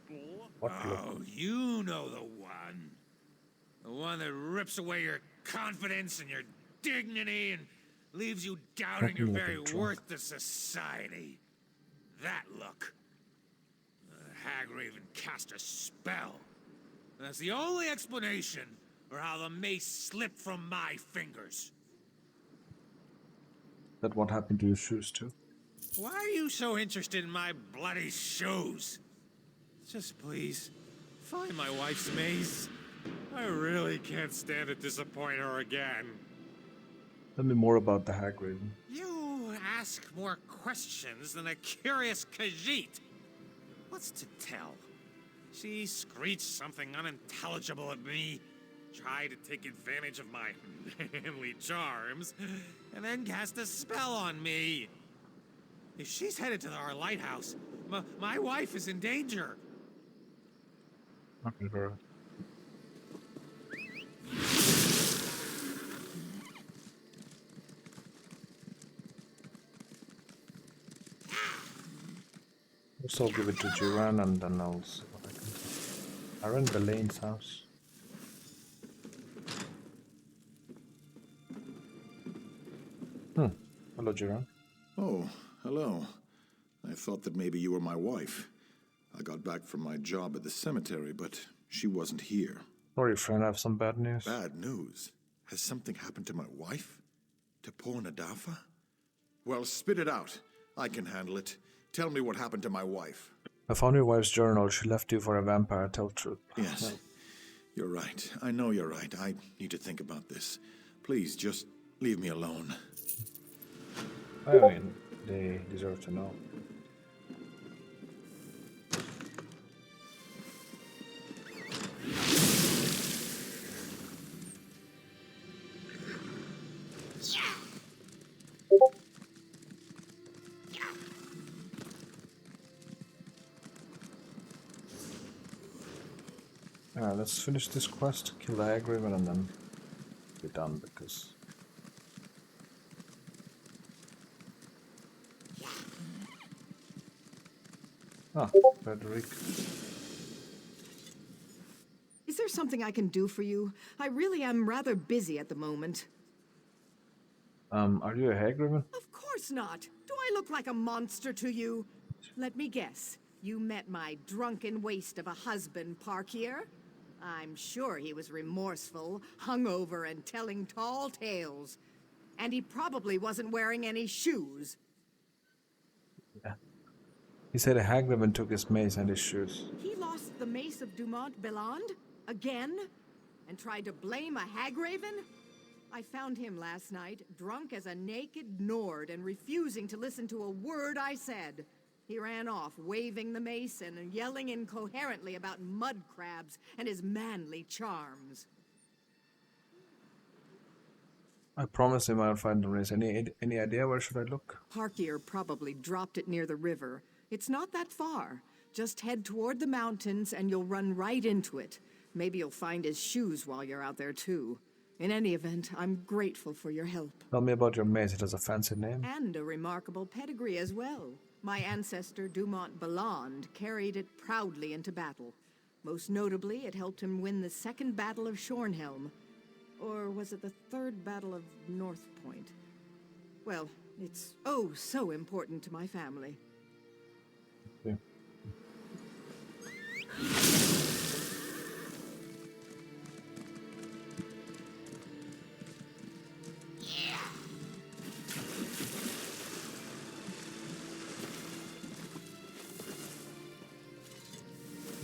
What oh, you know the one. The one that rips away your confidence and your dignity and leaves you doubting your very worth to society. That look. The Hagraven cast a spell. And that's the only explanation for how the mace slipped from my fingers. That what happened to your shoes too? Why are you so interested in my bloody shoes? Just please, find my wife's mace. I really can't stand to disappoint her again. Tell me more about the Hagraven. You ask more questions than a curious Khajiit. What's to tell? She screeched something unintelligible at me, tried to take advantage of my manly charms, and then cast a spell on me. If she's headed to our lighthouse, my wife is in danger. Okay, girl. I'll give it to Jiran and then I'll see what I can do. Aaron Belane's house. Hello, Jiran. Oh, hello. I thought that maybe you were my wife. I got back from my job at the cemetery, but she wasn't here. Sorry, friend, I have some bad news. Bad news? Has something happened to my wife? To poor Nadafa? Well, spit it out. I can handle it. Tell me what happened to my wife. I found your wife's journal. She left you for a vampire. Tell truth. Yes, you're right. I know you're right. I need to think about this. Please, just leave me alone. I mean, they deserve to know. Alright, let's finish this quest, kill the Hag Raven, and then be done, because... Ah, Frederick. Is there something I can do for you? I really am rather busy at the moment. Are you a Hag Raven? Of course not. Do I look like a monster to you? Let me guess. You met my drunken waste of a husband, Parkier? I'm sure he was remorseful, hungover, and telling tall tales. And he probably wasn't wearing any shoes. Yeah. He said a Hag Raven took his mace and his shoes. He lost the mace of Dumont Belland? Again? And tried to blame a Hag Raven? I found him last night, drunk as a naked Nord and refusing to listen to a word I said. He ran off, waving the mace and yelling incoherently about mud crabs and his manly charms. I promised him I'll find the race. Any idea where should I look? Parkier probably dropped it near the river. It's not that far. Just head toward the mountains and you'll run right into it. Maybe you'll find his shoes while you're out there too. In any event, I'm grateful for your help. Tell me about your mace. It has a fancy name. And a remarkable pedigree as well. My ancestor, Dumont Belland, carried it proudly into battle. Most notably, it helped him win the Second Battle of Shornhelm. Or was it the Third Battle of North Point? Well, it's oh so important to my family. Yeah.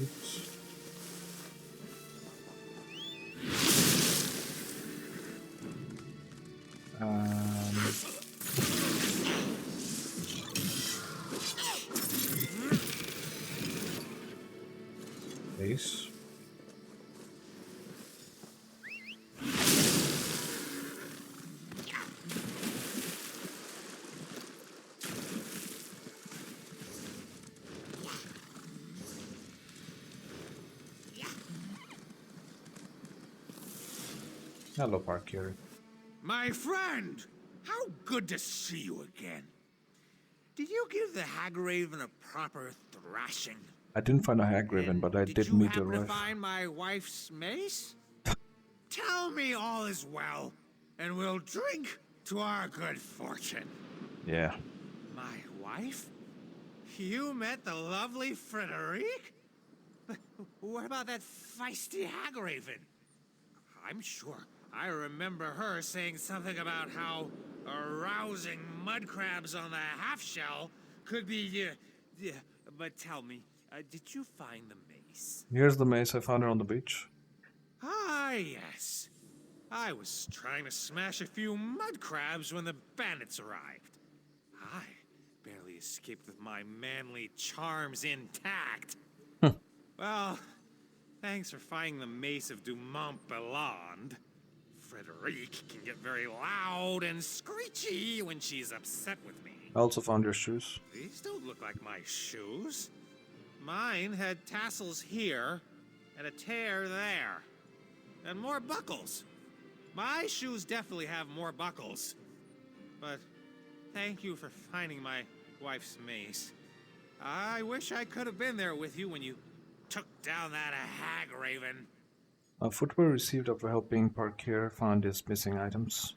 Oops. Base. Hello, Parkier. My friend! How good to see you again. Did you give the Hag Raven a proper thrashing? I didn't find a Hag Raven, but I did meet your Did you happen wife. to find my wife's mace? Tell me all is well, and we'll drink to our good fortune. Yeah. My wife? You met the lovely Frederique? But what about that feisty Hag Raven? I'm sure I remember her saying something about how arousing mud crabs on the half-shell could be, but tell me, did you find the mace? Here's the mace. I found her on the beach. Ah, yes. I was trying to smash a few mud crabs when the bandits arrived. I barely escaped with my manly charms intact. Well, thanks for finding the mace of Dumont Belland. Frederique can get very loud and screechy when she's upset with me. I also found your shoes. These don't look like my shoes. Mine had tassels here and a tear there. And more buckles. My shoes definitely have more buckles. But thank you for finding my wife's mace. I wish I could have been there with you when you took down that Hag Raven. Footwear received after helping Parkier find his missing items.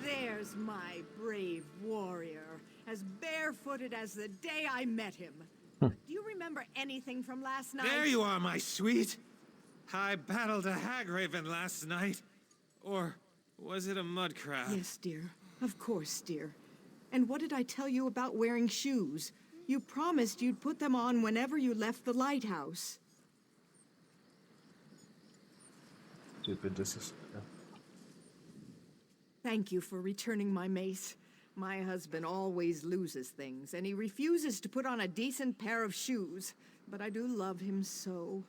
There's my brave warrior, as barefooted as the day I met him. Do you remember anything from last night? There you are, my sweet. I battled a hagraven last night. Or was it a mud crab? Yes, dear. Of course, dear. And what did I tell you about wearing shoes? You promised you'd put them on whenever you left the lighthouse. Stupid, this is... Yeah. Thank you for returning my mace. My husband always loses things, and he refuses to put on a decent pair of shoes. But I do love him so.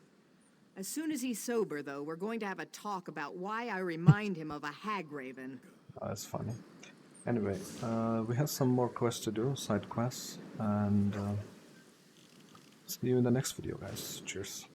As soon as he's sober, though, we're going to have a talk about why I remind him of a hagraven. Oh, that's funny. Anyway, we have some more quests to do, side quests, and see you in the next video, guys. Cheers.